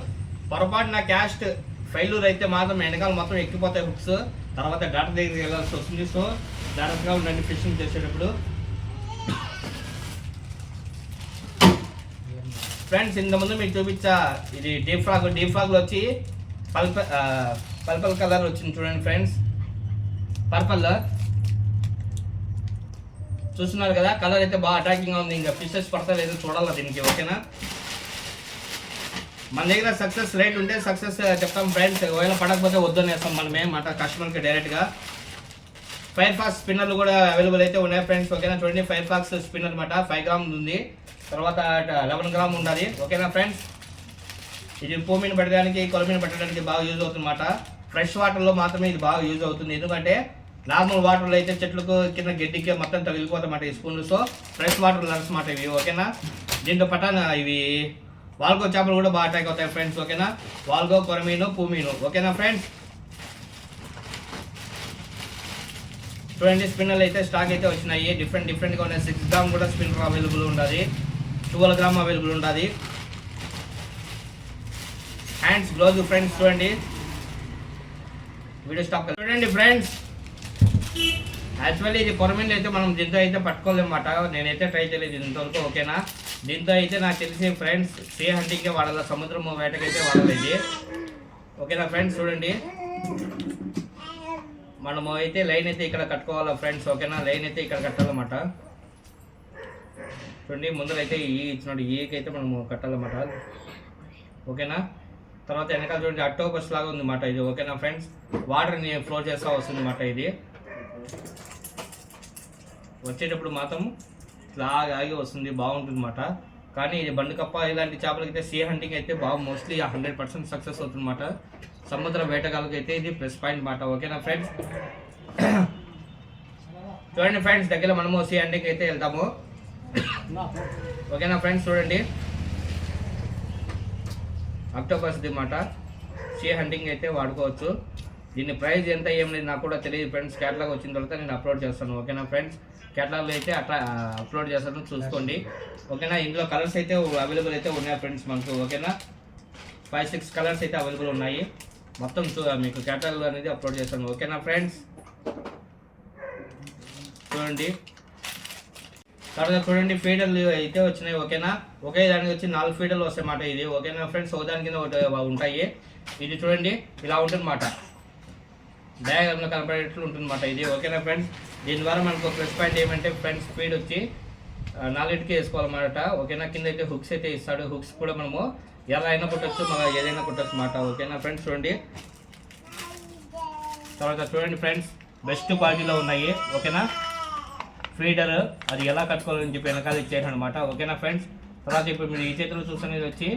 పొరపాటున క్యాస్ట్ ఫెయిల్యూర్ అయితే మాత్రం వెనకాల మొత్తం ఎక్కిపోతాయి హుక్స్. తర్వాత డాటా దగ్గరికి వెళ్ళాల్సి వస్తుంది. సో జాగ్రత్తగా ఉండండి ఫిషింగ్ చేసేటప్పుడు. ఫ్రెండ్స్, ఇంతకుముందు మీకు చూపించా ఇది డీప్ ఫ్రాగ్లో వచ్చి పర్పల్ కలర్ వచ్చింది చూడండి ఫ్రెండ్స్. పర్పల్ చూస్తున్నారు కదా, కలర్ అయితే బాగా అట్రాక్టింగ్గా ఉంది. ఇంకా ఫిషెస్ పడతా లేదో చూడాలి దీనికి. ఓకేనా, మన దగ్గర సక్సెస్ రేట్ ఉంటే సక్సెస్ చెప్తాం ఫ్రెండ్స్. ఒకవేళ పడకపోతే వద్దని వేస్తాం మనమే మాట కస్టమర్కి డైరెక్ట్గా. ఫైర్ ఫాక్స్ స్పిన్నర్లు కూడా అవైలబుల్ అయితే ఉన్నాయి ఫ్రెండ్స్. ఓకేనా, చూడండి ఫైర్ ఫాక్స్ స్పిన్నర్ అనమాట. 5 గ్రాములు ఉంది, తర్వాత 11 గ్రాములు ఉండాలి. ఓకేనా ఫ్రెండ్స్, ఇది పూమిని పెట్టడానికి కొలమిని పెట్టడానికి బాగా యూజ్ అవుతుందన్నమాట. ఫ్రెష్ వాటర్లో మాత్రమే ఇది బాగా యూజ్ అవుతుంది. ఎందుకంటే నార్మల్ వాటర్లో అయితే చెట్లకు కింద గడ్డికి మొత్తం తగిలిపోతామాట ఈ స్పూన్లు. సో ఫ్రెష్ వాటర్ లర్స్ మాట ఇవి. ఓకేనా, దీంతో పటాన ఇవి వాల్గో చేపలు కూడా బాగా అటాక్ అవుతాయి ఫ్రెండ్స్. ఓకేనా, వాల్గో, కొరమీను, పూమీను. ఓకేనా ఫ్రెండ్స్, చూడండి స్పిన్నర్లు అయితే స్టాక్ అయితే వచ్చినాయి. డిఫరెంట్గా ఉన్నాయి. 6 గ్రామ్ కూడా స్పిన్నర్ అవైలబుల్ ఉండాలి, 12 గ్రామ్ అవైలబుల్ ఉండాలి. Hands గ్లోజ్ friends. చూడండి వీడియో స్టాప్ చూడండి ఫ్రెండ్స్. యాక్చువల్లీ ఇది కొరమీన్లు అయితే మనం దీంతో అయితే పట్టుకోలేమన్నమాట. నేనైతే ట్రై చేయలేదు ఇంతవరకు. ఓకేనా, దీంతో అయితే నాకు తెలిసి ఫ్రెండ్స్ సీ హంటింగ్కే వాడాలి, సముద్రం వేటకైతే వాడాలి ఇది. ఓకేనా ఫ్రెండ్స్, చూడండి మనము అయితే లైన్ అయితే ఇక్కడ కట్టుకోవాలా ఫ్రెండ్స్. ఓకేనా, లైన్ అయితే ఇక్కడ కట్టాలన్నమాట. చూడండి ముందరైతే ఈ ఇచ్చినట్టు ఈకి అయితే మనము కట్టాలన్నమాట. ఓకేనా, తర్వాత వెనకాల చూడండి అక్టోబస్ లాగా ఉంది అన్నమాట ఇది. ఓకేనా ఫ్రెండ్స్, వాటర్ని ఫ్లో చేస్తూ వస్తుంది అన్నమాట ఇది. వచ్చేటప్పుడు మాత్రం లాగా ఆగి వస్తుంది, బాగుంటుంది అన్నమాట. కానీ ఇది బండుకప్ప ఇలాంటి చేపలకైతే సీ హంటింగ్ అయితే బాగా మోస్ట్లీ 100% సక్సెస్ అవుతుంది అన్నమాట. సముద్ర వేటగాళ్ళకి అయితే ఇది ప్లస్ పాయింట్ అన్నమాట. ఓకేనా ఫ్రెండ్స్, చూడండి ఫ్రెండ్స్ దగ్గర మనము సీ హంటింగ్ అయితే వెళ్తాము. ఓకేనా ఫ్రెండ్స్, చూడండి అక్టోబస్ అన్నమాట. సీ హంటింగ్ అయితే వాడుకోవచ్చు. దీని ప్రైస్ ఎంత ఏం లేదు నాకు కూడా తెలియదు ఫ్రెండ్స్. క్యాటలాగ్ వచ్చిన తర్వాత నేను అప్లోడ్ చేస్తాను. ఓకేనా ఫ్రెండ్స్, క్యాటలాగ్లో అయితే అట్లా అప్లోడ్ చేస్తాను, చూసుకోండి. ఓకేనా, ఇందులో కలర్స్ అయితే అవైలబుల్ అయితే ఉన్నాయి ఫ్రెండ్స్ మనకు. ఓకేనా, 5-6 కలర్స్ అయితే అవైలబుల్ ఉన్నాయి. మొత్తం మీకు క్యాటలాగ్ అనేది అప్లోడ్ చేస్తాను. ఓకేనా ఫ్రెండ్స్, చూడండి తర్వాత చూడండి ఫీడర్లు అయితే వచ్చినాయి. ఓకేనా, ఒకే దానికి వచ్చి 4 ఫీడర్లు వస్తాయి అన్నమాట ఇది. ఓకేనా ఫ్రెండ్స్, ఒకదాని కింద ఒకటి ఉంటాయి. ఇది చూడండి ఇలా ఉంటుంది అన్నమాట, డయాగ్రామ్లో కనపడేట్లు ఉంటుంది అన్నమాట ఇది. ఓకేనా ఫ్రెండ్స్, దీని ద్వారా మనకు ప్లస్ పాయింట్ ఏమంటే ఫ్రెండ్స్ స్పీడ్ వచ్చి 4కి వేసుకోవాలన్నమాట. ఓకేనా, కింద అయితే హుక్స్ అయితే ఇస్తాడు. హుక్స్ కూడా మనము ఎలా అయినా కుట్టచ్చు, మన ఏదైనా కుట్టచ్చు అన్నమాట. ఓకేనా ఫ్రెండ్స్, చూడండి తర్వాత చూడండి ఫ్రెండ్స్ బెస్ట్ క్వాలిటీలో ఉన్నాయి. ఓకేనా, ఫీడర్ అది ఎలా కట్టుకోవాలని చెప్పి వెనకాల ఇచ్చేసాను అనమాట. ఓకేనా ఫ్రెండ్స్, తర్వాత ఇప్పుడు మీరు ఈ చేతిలో చూస్తున్నది వచ్చి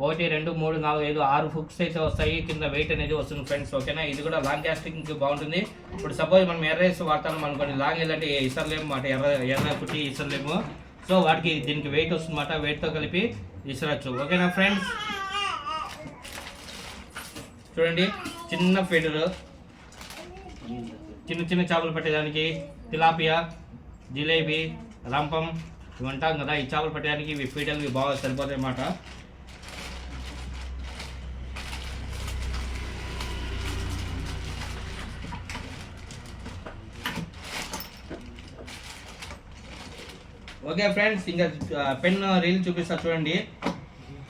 1, 2, 3, 4, 5, 6 హుక్స్ అయితే వస్తాయి. కింద వెయిట్ అనేది వస్తుంది ఫ్రెండ్స్. ఓకేనా, ఇది కూడా లాంగ్ కాస్టింగ్ బాగుంటుంది. ఇప్పుడు సపోజ్ మనం ఎర్రేస్ వాడతాం అనుకోండి, లాంగ్ వెళ్ళంటే ఇసరలేము మాట, ఎర్ర కుట్టి ఇసరలేము. సో వాటికి దీనికి వెయిట్ వస్తుంది అన్నమాట. వెయిట్తో కలిపి ఇసరచ్చు. ఓకేనా ఫ్రెండ్స్, చూడండి చిన్న ఫీడరు, చిన్న చిన్న చేపలు పట్టేదానికి తిలాపియా, జిలేబీ, రంపం ఇవి అంటాం కదా. ఈ చేపలు పట్టేదానికి ఇవి ఫీడర్లు ఇవి బాగా సరిపోతాయి అన్నమాట. ఓకే ఫ్రెండ్స్, ఇంకా పెన్ రీల్ చూపిస్తా చూడండి.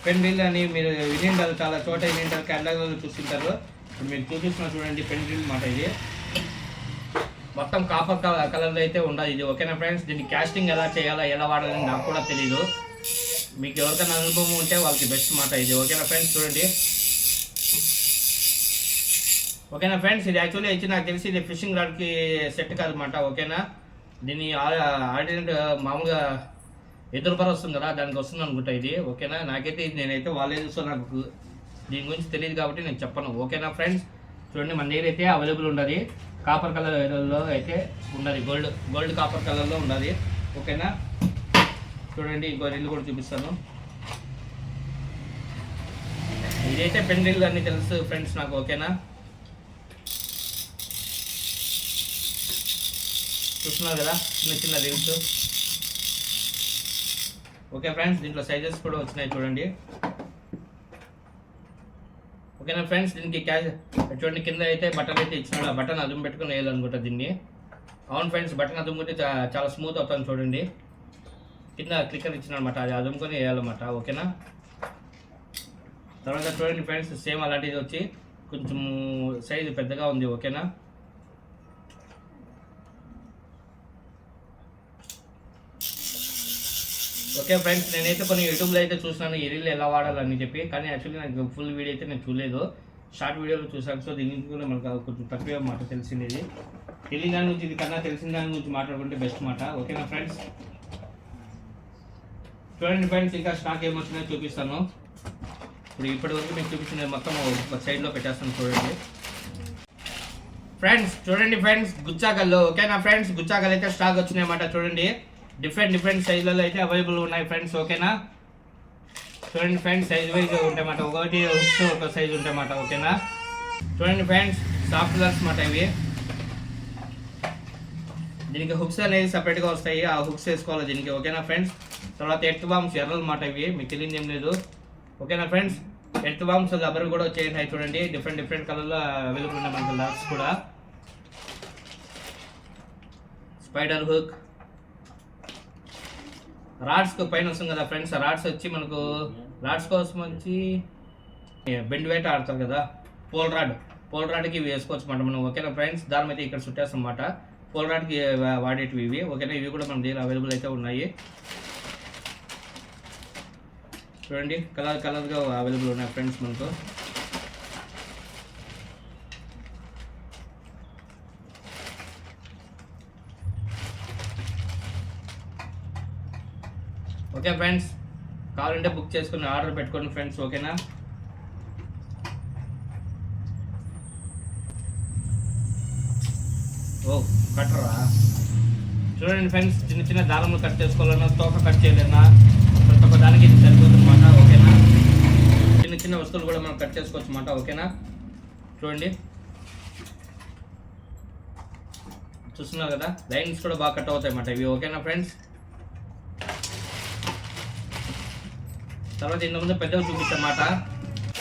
పెన్ రీల్ అని మీరు వినింటారు, చాలా చోట వినింటారు, కేటలాగ్లో చూస్తుంటారు. ఇప్పుడు మీరు చూపిస్తున్నా చూడండి పెన్ రీల్ మాట. ఇది మొత్తం కాపర్ కలర్లో అయితే ఉండదు ఇది. ఓకేనా ఫ్రెండ్స్, దీన్ని క్యాస్టింగ్ ఎలా చేయాలో ఎలా వాడాలని నాకు కూడా తెలీదు. మీకు ఎవరికైనా అనుభవం ఉంటే వాళ్ళకి బెస్ట్ మాట ఇది. ఓకేనా ఫ్రెండ్స్ చూడండి. ఓకేనా ఫ్రెండ్స్, ఇది యాక్చువల్లీ వచ్చి నాకు తెలిసి ఇది ఫిషింగ్ రాడ్కి సెట్ కాదన్నమాట. ఓకేనా, దీన్ని ఆర్డినెంట్ మామూలుగా ఎదురుపర వస్తుంది కదా, దానికి వస్తుంది అనుకుంటా ఇది. ఓకేనా, నాకైతే నేనైతే వాళ్ళేది సో నాకు దీని గురించి తెలియదు కాబట్టి నేను చెప్పను. ఓకేనా ఫ్రెండ్స్ చూడండి, మన దగ్గర అయితే అవైలబుల్ ఉన్నది కాపర్ కలర్లో అయితే ఉన్నది, గోల్డ్ కాపర్ కలర్లో ఉన్నది. ఓకేనా చూడండి, ఇంకో రీల్ కూడా చూపిస్తాను. ఇదైతే పెన్ రీల్ అని తెలుసు ఫ్రెండ్స్ నాకు. ఓకేనా, చూస్తున్నారు కదా చిన్న చిన్న రీల్స్. ఓకే ఫ్రెండ్స్, దీంట్లో సైజెస్ కూడా వచ్చినాయి చూడండి. ఓకేనా ఫ్రెండ్స్, దీనికి చూడండి కింద అయితే బటన్ అయితే ఇచ్చినాడు. ఆ బటన్ అదుము పెట్టుకుని వేయాలనుకుంటా దీన్ని. అవును ఫ్రెండ్స్, బటన్ అదుముకుంటే చాలా స్మూత్ అవుతుంది చూడండి. కింద క్లిక్కర్ ఇచ్చిన అనమాట, అది అదుముకొని వేయాలన్నమాట. ఓకేనా, తర్వాత చూడండి ఫ్రెండ్స్, సేమ్ అలాంటిది వచ్చి కొంచెం సైజు పెద్దగా ఉంది. ఓకేనా, ఓకే ఫ్రెండ్స్, నేనైతే కొన్ని యూట్యూబ్లో అయితే చూసినాను ఈ రీల్ ఎలా వాడాలని చెప్పి, కానీ యాక్చువల్లీ నాకు ఫుల్ వీడియో అయితే నేను చూడలేదు, షార్ట్ వీడియోలో చూసాను. సో దీని కూడా మనకు కొంచెం తక్కువ మాట తెలిసింది. ఇది తెలియని దాని గురించి ఇది కన్నా తెలిసిన దాని గురించి మాట్లాడుకుంటే బెస్ట్ మాట. ఓకేనా ఫ్రెండ్స్ చూడండి ఫ్రెండ్స్, ఇంకా స్టాక్ ఏమొచ్చినా చూపిస్తాను. ఇప్పటి వరకు మీకు చూపించిన మొత్తం ఒక సైడ్లో పెట్టేస్తాను చూడండి ఫ్రెండ్స్. చూడండి ఫ్రెండ్స్, గుచ్చాకల్లో. ఓకేనా ఫ్రెండ్స్, గుచ్చాకల్ అయితే స్టాక్ వచ్చినాయన్నమాట. చూడండి డిఫరెంట్ సైజులలో అయితే అవైలబుల్ ఉన్నాయి ఫ్రెండ్స్. ఓకేనా చూడండి ఫ్రెండ్స్, సైజ్ వైజ్ ఉంటాయన్నమాట. ఒకటి హుక్స్ ఒక సైజు ఉంటాయన్నమాట. ఓకేనా చూడండి ఫ్రెండ్స్, సాఫ్ట్ గ్లాస్ మాట ఇవి. దీనికి హుక్స్ అనేది సపరేట్గా వస్తాయి, ఆ హుక్స్ వేసుకోవాలి దీనికి. ఓకేనా ఫ్రెండ్స్, తర్వాత ఎర్త్ బాంబ్స్ ఎర్రలు మాట ఇవి, మీకు తెలియదు ఏం లేదు. ఓకేనా ఫ్రెండ్స్, ఎర్త్ బాంబ్స్ రబ్బర్ కూడా వచ్చాయి చూడండి. డిఫరెంట్ కలర్లో అవైలబుల్ ఉన్నాయి మనకి లాక్స్ కూడా. స్పైడర్ హుక్, రాడ్స్ పైన వస్తుంది కదా ఫ్రెండ్స్. రాడ్స్ వచ్చి మనకు రాడ్స్ కోసం వచ్చి బెండ్ వేట ఆడతారు కదా, పోల్ రాడ్కి ఇవి వేసుకోవచ్చు అన్నమాట మనం. ఓకేనా ఫ్రెండ్స్, దాని మీద ఇక్కడ చుట్టేస్తాం అన్నమాట. పోల్ రాడ్కి వాడేటివి ఇవి. ఓకేనా, ఇవి కూడా మన దగ్గర అవైలబుల్ అయితే ఉన్నాయి చూడండి. కలర్గా అవైలబుల్ ఉన్నాయి ఫ్రెండ్స్ మనకు. ఓకే ఫ్రెండ్స్, కావాలంటే బుక్ చేసుకుని ఆర్డర్ పెట్టుకోండి ఫ్రెండ్స్. ఓకేనా, ఓ కట్టరా చూడండి ఫ్రెండ్స్, చిన్న దారములు కట్ చేసుకోవాలన్నా, తోక కట్ చేయాలన్నా ప్రతి ఒక్క దానికి ఇది సరిపోతుంది అన్నమాట. ఓకేనా, చిన్న వస్తువులు కూడా మనం కట్ చేసుకోవచ్చు అన్నమాట. ఓకేనా చూడండి, చూస్తున్నారు కదా, లైన్స్ కూడా బాగా కట్ అవుతాయి అన్నమాట ఇవి. ఓకేనా ఫ్రెండ్స్, తర్వాత ఇంతకుముందు పెద్దవి చూపించమాట.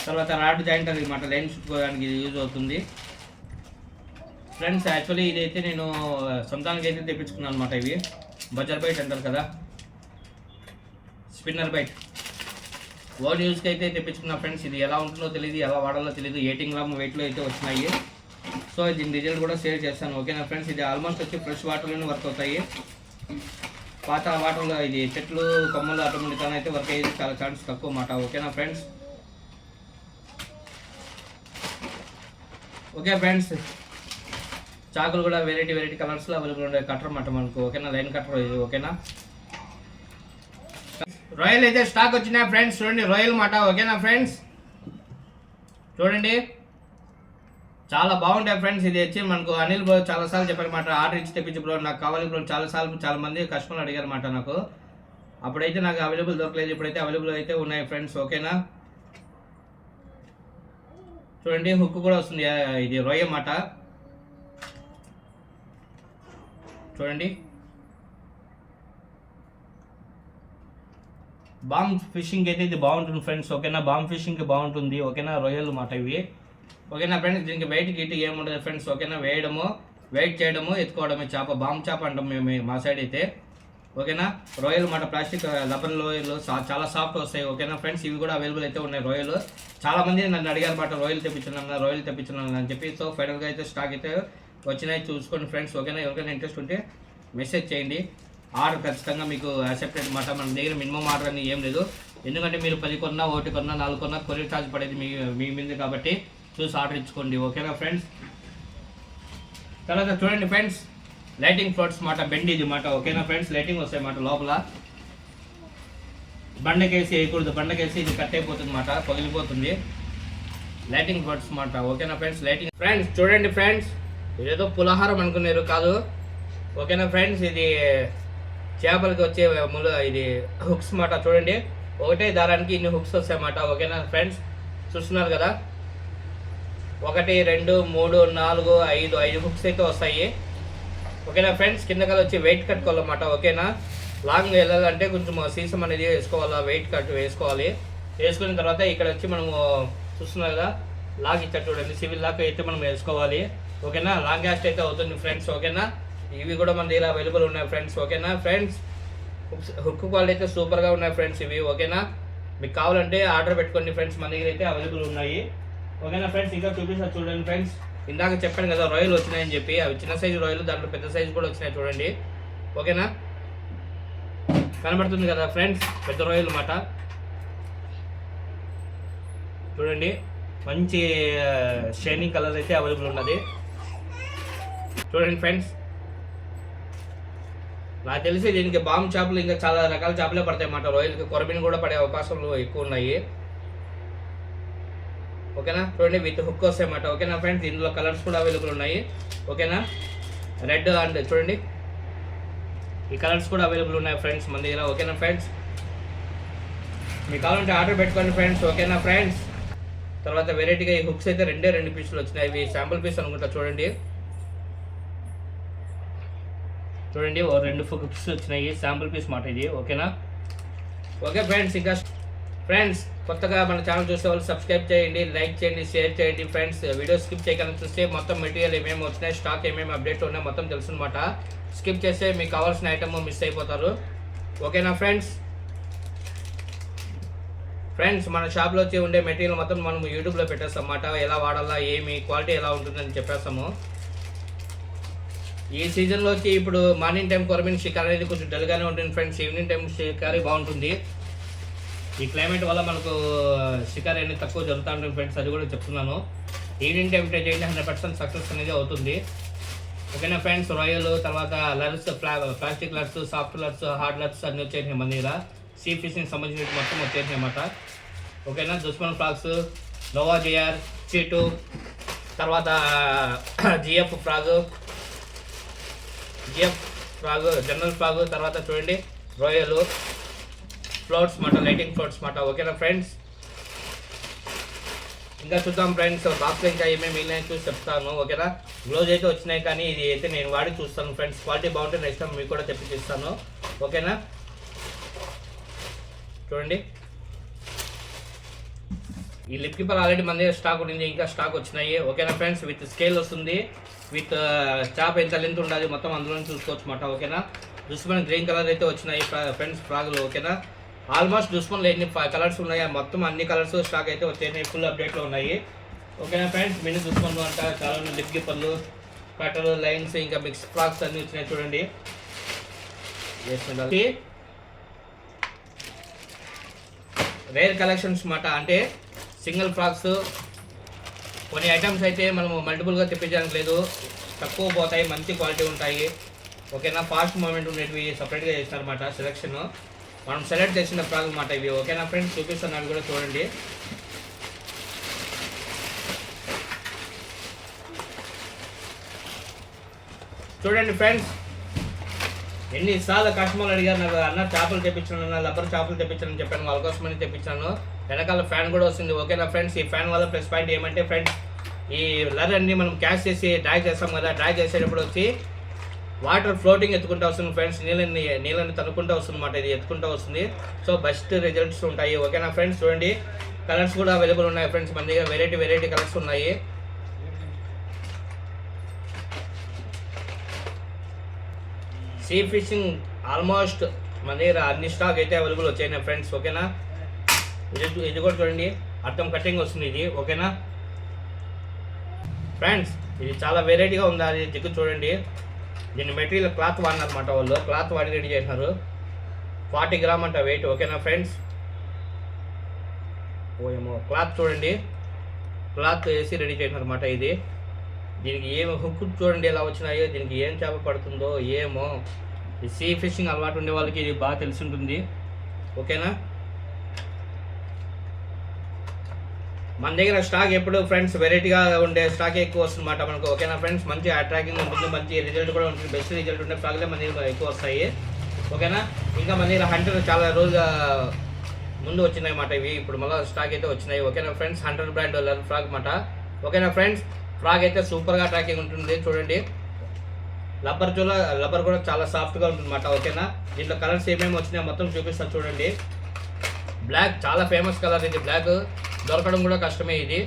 తర్వాత రాడ్ జాయింట్ అనమాట, లైన్ చుట్టుకోవడానికి ఇది యూజ్ అవుతుంది ఫ్రెండ్స్. యాక్చువల్లీ ఇదైతే నేను సొంతానికి అయితే తెప్పించుకున్నాను అనమాట. ఇవి బజర్ బైట్ అంటారు కదా, స్పిన్నర్ బైట్ ఓన్ యూజ్కి అయితే తెప్పించుకున్నా ఫ్రెండ్స్. ఇది ఎలా ఉంటుందో తెలియదు, ఎలా వాడాలో తెలియదు. 18 గ్రామ్ వెయిట్లో అయితే వచ్చినాయి. సో దీని రిజల్ట్ కూడా షేర్ చేస్తాను. ఓకేనా ఫ్రెండ్స్, ఇది ఆల్మోస్ట్ వచ్చి ఫ్రెష్ వాటర్లోనే వర్క్ అవుతాయి. పాత వాటర్లో ఇది చెట్లు కొమ్మలు ఆటోమేటిక్గా అయితే వర్క్ అయ్యేది చాలా ఛాన్స్ తక్కువ మాట. ఓకేనా ఫ్రెండ్స్, ఓకే ఫ్రెండ్స్, చాకులు కూడా వెరైటీ కలర్స్లో అవైలబుల్ ఉండే కట్టర్ అన్నమాట మనకు. ఓకేనా, లైన్ కట్టర్ ఇది. ఓకేనా, రాయల్ అయితే స్టాక్ వచ్చినాయి ఫ్రెండ్స్. చూడండి రాయల్ మాట. ఓకేనా ఫ్రెండ్స్, చూడండి చాలా బాగుంటాయి ఫ్రెండ్స్. ఇది వచ్చి మనకు అనిల్ బ్రో చాలాసార్లు చెప్పారన్నమాట, ఆర్డర్ ఇచ్చి తెప్పించి బ్రో నాకు కావాలి బ్రో చాలా మంది కస్టమర్లు అడిగారు అన్నమాట నాకు. అప్పుడైతే నాకు అవైలబుల్ దొరకలేదు, ఇప్పుడైతే అవైలబుల్ అయితే ఉన్నాయి ఫ్రెండ్స్. ఓకేనా, చూడండి హుక్ కూడా వస్తుంది, ఇది రొయ్య మాట చూడండి. బాంబ్ ఫిషింగ్ అయితే ఇది బాగుంటుంది ఫ్రెండ్స్, ఓకేనా. బాంబ్ ఫిషింగ్కి బాగుంటుంది, ఓకేనా. రొయ్యలు మాట ఇవి, ఓకేనా ఫ్రెండ్స్. దీనికి వెయిట్ గిట్ ఏముండదు ఫ్రెండ్స్, ఓకేనా. వెయిట్ చేయడము ఎత్తుకోవడమే. చేప బాంబ్ చేప అంటాం మేము మా సైడ్ అయితే, ఓకేనా. రొయ్యలు మాట ప్లాస్టిక్ రబ్బర్ రొయ్యలు చాలా సాఫ్ట్ వస్తాయి, ఓకేనా ఫ్రెండ్స్. ఇవి కూడా అవైలబుల్ అయితే ఉన్నాయి రొయ్యలు. చాలా మంది నన్ను అడిగారు మాట రొయ్యలు తెప్పించున్నాను అని చెప్పి. సో ఫైనల్గా అయితే స్టాక్ అయితే వచ్చినాయి, చూసుకోండి ఫ్రెండ్స్, ఓకేనా. ఎవరికైనా ఇంట్రెస్ట్ ఉంటే మెసేజ్ చేయండి. ఆర్డర్ ఖచ్చితంగా మీకు యాక్సెప్టెడ్ మాట. మన దగ్గర మినిమం ఆర్డర్ అని ఏం లేదు, ఎందుకంటే మీరు 10 కొన్నా 1 కొన్నా 4 కొన్నా కొరియర్ ఛార్జ్ పడేది మీ మీద కాబట్టి చూసి ఆర్డర్ ఇచ్చుకోండి, ఓకేనా ఫ్రెండ్స్. తర్వాత చూడండి ఫ్రెండ్స్, లైటింగ్ ఫ్లోట్స్ మాట, బెండ్ ఇది మాట, ఓకేనా ఫ్రెండ్స్. లైటింగ్ వస్తాయి మాట లోపల. బండకేసి వేయకూడదు, బండకేసి ఇది కట్ అయిపోతుంది మాట, పగిలిపోతుంది. లైటింగ్ ఫ్లోట్స్ మాట, ఓకేనా ఫ్రెండ్స్. లైటింగ్ ఫ్రెండ్స్ చూడండి ఫ్రెండ్స్, ఇదేదో పులహారం అనుకున్నారు కాదు, ఓకేనా ఫ్రెండ్స్. ఇది చేపలకి వచ్చే ఇది హుక్స్ మాట. చూడండి ఒకటే దారానికి ఇన్ని హుక్స్ వస్తాయన్నమాట, ఓకేనా ఫ్రెండ్స్. చూస్తున్నారు కదా, 1 2 3 4 5 హుక్స్ అయితే వస్తాయి, ఓకేనా ఫ్రెండ్స్. కిందకల్ వచ్చి వెయిట్ కట్టుకోవాలన్నమాట, ఓకేనా. లాంగ్ వెళ్ళాలంటే కొంచెం సీసం అనేది వేసుకోవాలా, వెయిట్ కట్ వేసుకోవాలి. వేసుకున్న తర్వాత ఇక్కడ వచ్చి మనము చూస్తున్నారు కదా, లాగ్ ఇచ్చారు చూడండి, సివిల్ లాక్ అయితే మనం వేసుకోవాలి, ఓకేనా. లాంగ్ క్యాస్ట్ అయితే అవుతుంది ఫ్రెండ్స్, ఓకేనా. ఇవి కూడా మన దగ్గర అవైలబుల్ ఉన్నాయి ఫ్రెండ్స్, ఓకేనా ఫ్రెండ్స్. హుక్ క్వాలిటీ అయితే సూపర్గా ఉన్నాయి ఫ్రెండ్స్ ఇవి, ఓకేనా. మీకు కావాలంటే ఆర్డర్ పెట్టుకోండి ఫ్రెండ్స్, మన దగ్గర అయితే అవైలబుల్ ఉన్నాయి, ఓకేనా ఫ్రెండ్స్. ఇంకా చూపిస్తారు చూడండి ఫ్రెండ్స్, ఇందాక చెప్పాను కదా రొయ్యలు వచ్చినాయని చెప్పి, అవి చిన్న సైజు రొయ్యలు, దాంట్లో పెద్ద సైజు కూడా వచ్చినాయి చూడండి, ఓకేనా. కనబడుతుంది కదా ఫ్రెండ్స్, పెద్ద రొయ్యలు మాట చూడండి. మంచి షైనింగ్ కలర్ అయితే అవైలబుల్ ఉన్నది చూడండి ఫ్రెండ్స్. నాకు తెలిసి దీనికి బాంబ్ చేపలు ఇంకా చాలా రకాల చేపలే పడతాయి అన్నమాట. రొయ్యలకి కొరబిన్ కూడా పడే అవకాశాలు ఎక్కువ ఉన్నాయి, ఓకేనా. చూడండి విత్ హుక్ వస్తాయన్నమాట, ఓకేనా ఫ్రెండ్స్. ఇందులో కలర్స్ కూడా అవైలబుల్ ఉన్నాయి, ఓకేనా. రెడ్ అండ్ చూడండి ఈ కలర్స్ కూడా అవైలబుల్ ఉన్నాయి ఫ్రెండ్స్ మన దగ్గర, ఓకేనా ఫ్రెండ్స్. మీకు కావాలంటే ఆర్డర్ పెట్టుకోండి ఫ్రెండ్స్, ఓకేనా ఫ్రెండ్స్. తర్వాత వెరైటీగా ఈ హుక్స్ అయితే 2 పీసులు వచ్చినాయి, ఇవి శాంపుల్ పీస్ అనుకుంటా చూడండి. చూడండి 2 హుక్స్ వచ్చినాయి, శాంపుల్ పీస్ మాట ఇది, ఓకేనా. ఓకే ఫ్రెండ్స్, ఇంకా ఫ్రెండ్స్ కొత్తగా మన ఛానల్ చూసే వాళ్ళు సబ్స్క్రైబ్ చేయండి, లైక్ చేయండి, షేర్ చేయండి ఫ్రెండ్స్. వీడియో స్కిప్ చేయకుండా చూస్తే మొత్తం మెటీరియల్ ఏమేమి వచ్చినాయి, స్టాక్ ఏమేమి అప్డేట్ ఉన్నాయి మొత్తం తెలుసు అనమాట. స్కిప్ చేస్తే మీకు కావాల్సిన ఐటమ్ మిస్ అయిపోతారు, ఓకేనా ఫ్రెండ్స్. ఫ్రెండ్స్ మన షాప్లో వచ్చి ఉండే మెటీరియల్ మొత్తం మనం యూట్యూబ్లో పెట్టేస్తాం అన్నమాట. ఎలా వాడాలా, ఏమి క్వాలిటీ ఎలా ఉంటుందని చెప్పేస్తాము. ఈ సీజన్లో వచ్చి ఇప్పుడు మార్నింగ్ టైం కొరబిన్ షికారీ అనేది కొంచెం డల్గానే ఉంటుంది ఫ్రెండ్స్, ఈవినింగ్ టైం షికారీ బాగుంటుంది. ఈ క్లైమేట్ వల్ల మనకు షికారీ అనేది తక్కువ జరుగుతూ ఉంటుంది ఫ్రెండ్స్, అది కూడా చెప్తున్నాను. ఈవినింగ్ టైం ట్రై చేయండి, 100% సక్సెస్ అనేది అవుతుంది, ఓకేనా ఫ్రెండ్స్. రొయ్యలు, తర్వాత లర్స్, ప్లాస్టిక్ లర్స్, సాఫ్ట్ లర్స్, హార్డ్ లర్స్ అన్నీ వచ్చేసినాయి మన దగ్గర. సీ ఫిషింగ్ సంబంధించిన మొత్తం వచ్చేసినాయి అన్నమాట, ఓకేనా. దుస్మన్ ఫ్రాగ్స్, నోవా జిఆర్, చీటు, తర్వాత జిఎఫ్ ఫ్రాగ్, జనరల్ ఫ్రాగ్, తర్వాత చూడండి రొయ్యలు, ఫ్లోట్స్ మాట, లైటింగ్ ఫ్లోట్స్ మాట, ఓకేనా ఫ్రెండ్స్. ఇంకా చూద్దాం ఫ్రెండ్స్, బాక్స్లో ఇంకా ఏమేమి మిగిలినాయి చూసి చెప్తాను, ఓకేనా. గ్లోజ్ అయితే వచ్చినాయి, కానీ ఇది అయితే నేను వాడి చూస్తాను ఫ్రెండ్స్. క్వాలిటీ బాగుంటే నెక్స్ట్ టైం మీకు కూడా తెప్పిస్తాను, ఓకేనా. చూడండి ఈ లిప్ కీపర్ ఆల్రెడీ మన దగ్గర స్టాక్ ఉంది, ఇంకా స్టాక్ వచ్చినాయి, ఓకేనా ఫ్రెండ్స్. విత్ స్కేల్ వస్తుంది, విత్ చాప్ ఎంత లెంత్ ఉండాలి మొత్తం అందులోనే చూసుకోవచ్చు మాట, ఓకేనా. దుస్మన్ గ్రీన్ కలర్ అయితే వచ్చినాయి ఫ్రెండ్స్ ఫ్రాగులు, ఓకేనా. ఆల్మోస్ట్ దుస్మన్లో ఎన్ని కలర్స్ ఉన్నాయి మొత్తం అన్ని కలర్స్ స్టాక్ అయితే వచ్చేసినాయి, ఫుల్ అప్డేట్లో ఉన్నాయి, ఓకేనా ఫ్రెండ్స్. మినీ దుస్మన్లు అంట చాలా లిప్ కీపర్లు, కట్టలు, లైన్స్, ఇంకా మిక్స్ ఫ్రాగ్స్ అన్నీ వచ్చినాయి చూడండి. రేర్ కలెక్షన్స్ మాట, అంటే సింగిల్ ఫ్రాక్స్ కొన్ని ఐటమ్స్ అయితే మనము మల్టిపుల్గా తెప్పించడానికి లేదు, తక్కువ పోతాయి, మంచి క్వాలిటీ ఉంటాయి, ఓకేనా. ఫాస్ట్ మూమెంట్ ఉండేవి సపరేట్గా చేస్తారన్నమాట సెలెక్షన్, మనం సెలెక్ట్ చేసిన ఫ్రాక్ అన్నమాట ఇవి, ఓకేనా ఫ్రెండ్స్. చూపిస్తాను అవి కూడా చూడండి. చూడండి ఫ్రెండ్స్, ఎన్నిసార్లు కస్టమర్లు అడిగారు నాకు, అన్న చేపలు తెప్పించాను, అన్న రబ్బర్ చేపలు తెప్పించాను చెప్పాను, వాళ్ళ కోసమని తెప్పించాను. వెనకాల ఫ్యాన్ కూడా వస్తుంది. ఓకేనా ఫ్రెండ్స్, ఈ ఫ్యాన్ వల్ల ప్లస్ పాయింట్ ఏమంటే ఫ్రెండ్స్, ఈ లర్ అన్ని మనం క్యాష్ చేసి డ్రాగ్ చేస్తాం కదా, డ్రాగ్ చేసేటప్పుడు వచ్చి వాటర్ ఫ్లోటింగ్ ఎత్తుకుంటూ వస్తుంది ఫ్రెండ్స్, నీళ్ళని తనుకుంటూ వస్తుంది అన్నమాట, ఇది ఎత్తుకుంటూ వస్తుంది. సో బెస్ట్ రిజల్ట్స్ ఉంటాయి. ఓకేనా ఫ్రెండ్స్, చూడండి కలర్స్ కూడా అవైలబుల్ ఉన్నాయి ఫ్రెండ్స్, మన దగ్గర వెరైటీ కలర్స్ ఉన్నాయి. సీ ఫిషింగ్ ఆల్మోస్ట్ మన దగ్గర అన్ని స్టాక్ అయితే అవైలబుల్ వచ్చాయి ఫ్రెండ్స్. ఓకేనా, ఇది కూడా చూడండి అర్థం కటింగ్ వస్తుంది ఇది. ఓకేనా ఫ్రెండ్స్, ఇది చాలా వెరైటీగా ఉంది. అది జిగ్గు చూడండి, దీని మెటీరియల్ క్లాత్ వాడినమాట, వాళ్ళు క్లాత్ వాడి రెడీ చేసినారు. 40 గ్రామ్ అంట వెయిట్. ఓకేనా ఫ్రెండ్స్, ఏమో క్లాత్ చూడండి, క్లాత్ వేసి రెడీ చేసినారు అనమాట ఇది. దీనికి ఏమి హుక్ చూడండి ఎలా వచ్చినాయో, దీనికి ఏం చేప పడుతుందో ఏమో. ఈ సీ ఫిషింగ్ అలవాటు ఉండే వాళ్ళకి ఇది బాగా తెలిసి ఉంటుంది. ఓకేనా, మన దగ్గర స్టాక్ ఎప్పుడు ఫ్రెండ్స్ వెరైటీగా ఉండే స్టాక్ ఎక్కువ వస్తుంది అన్నమాట మనకు. ఓకేనా ఫ్రెండ్స్, మంచి అట్రాక్టింగ్ ఉంటుంది, మంచి రిజల్ట్ కూడా ఉంటుంది, బెస్ట్ రిజల్ట్ ఉండే ఫ్రాగ్లే మన దగ్గర ఎక్కువ వస్తాయి. ఓకేనా, ఇంకా మన దగ్గర హంటర్ చాలా రోజుగా ముందు వచ్చినాయి అన్నమాట ఇవి, ఇప్పుడు మళ్ళీ స్టాక్ అయితే వచ్చినాయి. ఓకేనా ఫ్రెండ్స్, హంటర్ బ్రాండ్ ఫ్రాగ్ అన్నమాట. ఓకేనా ఫ్రెండ్స్, ఫ్రాగ్ అయితే సూపర్గా అట్రాక్టింగ్ ఉంటుంది. చూడండి లబ్బర్ కూడా చాలా సాఫ్ట్గా ఉంటుంది అన్నమాట. ఓకేనా, దీంట్లో కలర్స్ ఏమేమి వచ్చినాయో మొత్తం చూపిస్తాను చూడండి. బ్లాక్ చాలా ఫేమస్ కలర్ ఇది, బ్లాక్ దొరకడం కూడా కష్టమే ఇది.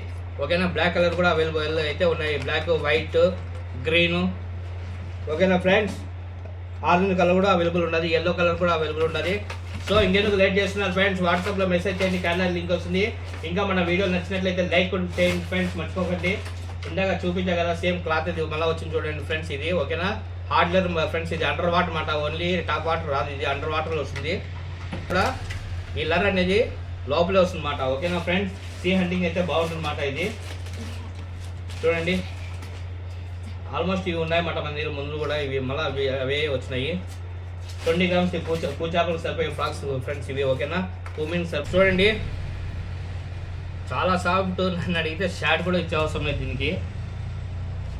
ఓకేనా, బ్లాక్ కలర్ కూడా అవైలబుల్ అయితే ఉన్నాయి, బ్లాక్, వైట్, గ్రీను. ఓకేనా ఫ్రెండ్స్, ఆరెంజ్ కలర్ కూడా అవైలబుల్ ఉన్నది, ఎల్లో కలర్ కూడా అవైలబుల్ ఉన్నది. సో ఇంకెందుకు లేట్ చేస్తున్నారు ఫ్రెండ్స్, వాట్సాప్లో మెసేజ్ చేయండి, క్యాలెండర్ లింక్ వస్తుంది. ఇంకా మన వీడియో నచ్చినట్లయితే లైక్ కూడా చేయండి ఫ్రెండ్స్, మర్చిపోకండి. ఇందాక చూపించా కదా సేమ్ క్లాత్ ఇది మళ్ళీ వచ్చింది చూడండి ఫ్రెండ్స్ ఇది. ఓకేనా, హార్డ్లర్ ఫ్రెండ్స్, ఇది అండర్ వాటర్ అన్నమాట, ఓన్లీ టాప్ వాటర్ రాదు, ఇది అండర్ వాటర్లో వస్తుంది. ఇక్కడ ఈ లర్ అనేది లోపలే వస్తుంది అన్నమాట. ఓకేనా ఫ్రెండ్స్, సీ హంటింగ్ అయితే బాగుంటుంది అన్నమాట ఇది. చూడండి ఆల్మోస్ట్ ఇవి ఉన్నాయన్నమాట మన దగ్గర ముందు కూడా, ఇవి మళ్ళీ అవే వచ్చినాయి. 20 గ్రామ్స్ పూచాపలు సరిపోయే ఫ్రాక్స్ ఫ్రెండ్స్ ఇవి. ఓకేనా, కుమిన్ సర్ఫ్ చూడండి చాలా సాఫ్ట్. నన్ను అడిగితే షాట్ కూడా ఇచ్చే అవసరం లేదు దీనికి.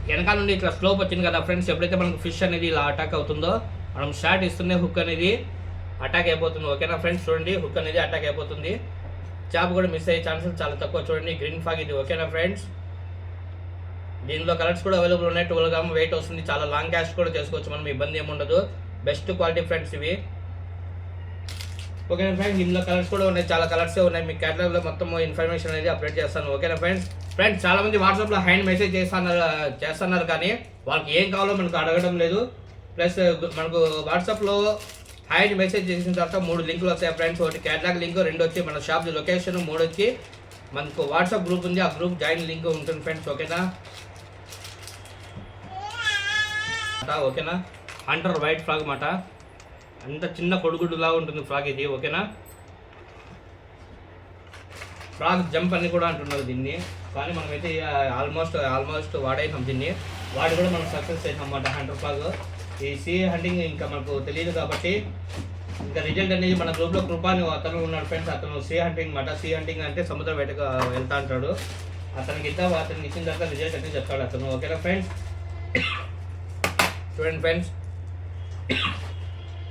వెనకాల నుండి ఇట్లా స్లోప్ వచ్చింది కదా ఫ్రెండ్స్, ఎప్పుడైతే మనకు ఫిష్ అనేది ఇలా అటాక్ అవుతుందో మనం షాట్ ఇస్తూనే హుక్ అనేది అటాక్ అయిపోతుంది. ఓకేనా ఫ్రెండ్స్, చూడండి హుక్ అనేది అటాక్ అయిపోతుంది, చేప కూడా మిస్ అయ్యే ఛాన్సెస్ చాలా తక్కువ. చూడండి గ్రీన్ ఫాగ్ ఇది. ఓకేనా ఫ్రెండ్స్, దీనిలో కలర్స్ కూడా అవైలబుల్ ఉన్నాయి. 12 గ్రామ్ వెయిట్ వస్తుంది, చాలా లాంగ్ క్యాస్ట్ కూడా చేసుకోవచ్చు మనం, ఇబ్బంది ఏమి ఉండదు, బెస్ట్ క్వాలిటీ ఫ్రెండ్స్ ఇవి. ఓకేనా ఫ్రెండ్స్, ఇందులో కలర్స్ కూడా ఉన్నాయి, చాలా కలర్సే ఉన్నాయి, మీ క్యాటలాగ్లో మొత్తం ఇన్ఫర్మేషన్ అనేది అప్డేట్ చేస్తాను. ఓకేనా ఫ్రెండ్స్, చాలామంది వాట్సాప్లో హ్యాండ్ మెసేజ్ చేస్తున్నారు కానీ వాళ్ళకి ఏం కావాలో మనకు అడగడం లేదు. ప్లస్ మనకు వాట్సాప్లో హ్యాండ్ మెసేజ్ చేసిన తర్వాత 3 లింకులు వస్తాయి ఫ్రెండ్స్. ఒకటి క్యాటలాగ్ లింక్, 2 వచ్చి మన షాప్ లొకేషన్, 3 వచ్చి మనకు వాట్సాప్ గ్రూప్ ఉంది, ఆ గ్రూప్ జాయిన్ లింక్ ఉంటుంది ఫ్రెండ్స్. ఓకేనా, హంటర్ వైట్ ఫ్రాగ్ అన్నమాట, అంత చిన్న కొడుగుడులా ఉంటుంది ఫ్రాగ్ ఇది. ఓకేనా, ఫ్రాగ్ జంప్ అని కూడా అంటున్నారు దీన్ని, కానీ మనమైతే ఆల్మోస్ట్ వాడైనాం దీన్ని, వాడి కూడా మనం సక్సెస్ అయినాం అన్నమాట. హంటర్ ఫ్రాగ్ ఈ సీ హంటింగ్ ఇంకా మనకు తెలియదు కాబట్టి ఇంకా రిజల్ట్ అనేది మన గ్రూప్లో కృప అని అతను ఉన్నాడు ఫ్రెండ్స్, అతను సీ హంటింగ్ అన్నమాట. సీ హంటింగ్ అంటే సముద్రం వేటకు వెళ్తా అంటాడు, అతనికి ఇచ్చిన తర్వాత రిజల్ట్ అనేది చెప్తాడు అతను. ఓకేనా ఫ్రెండ్స్, చూడండి ఫ్రెండ్స్,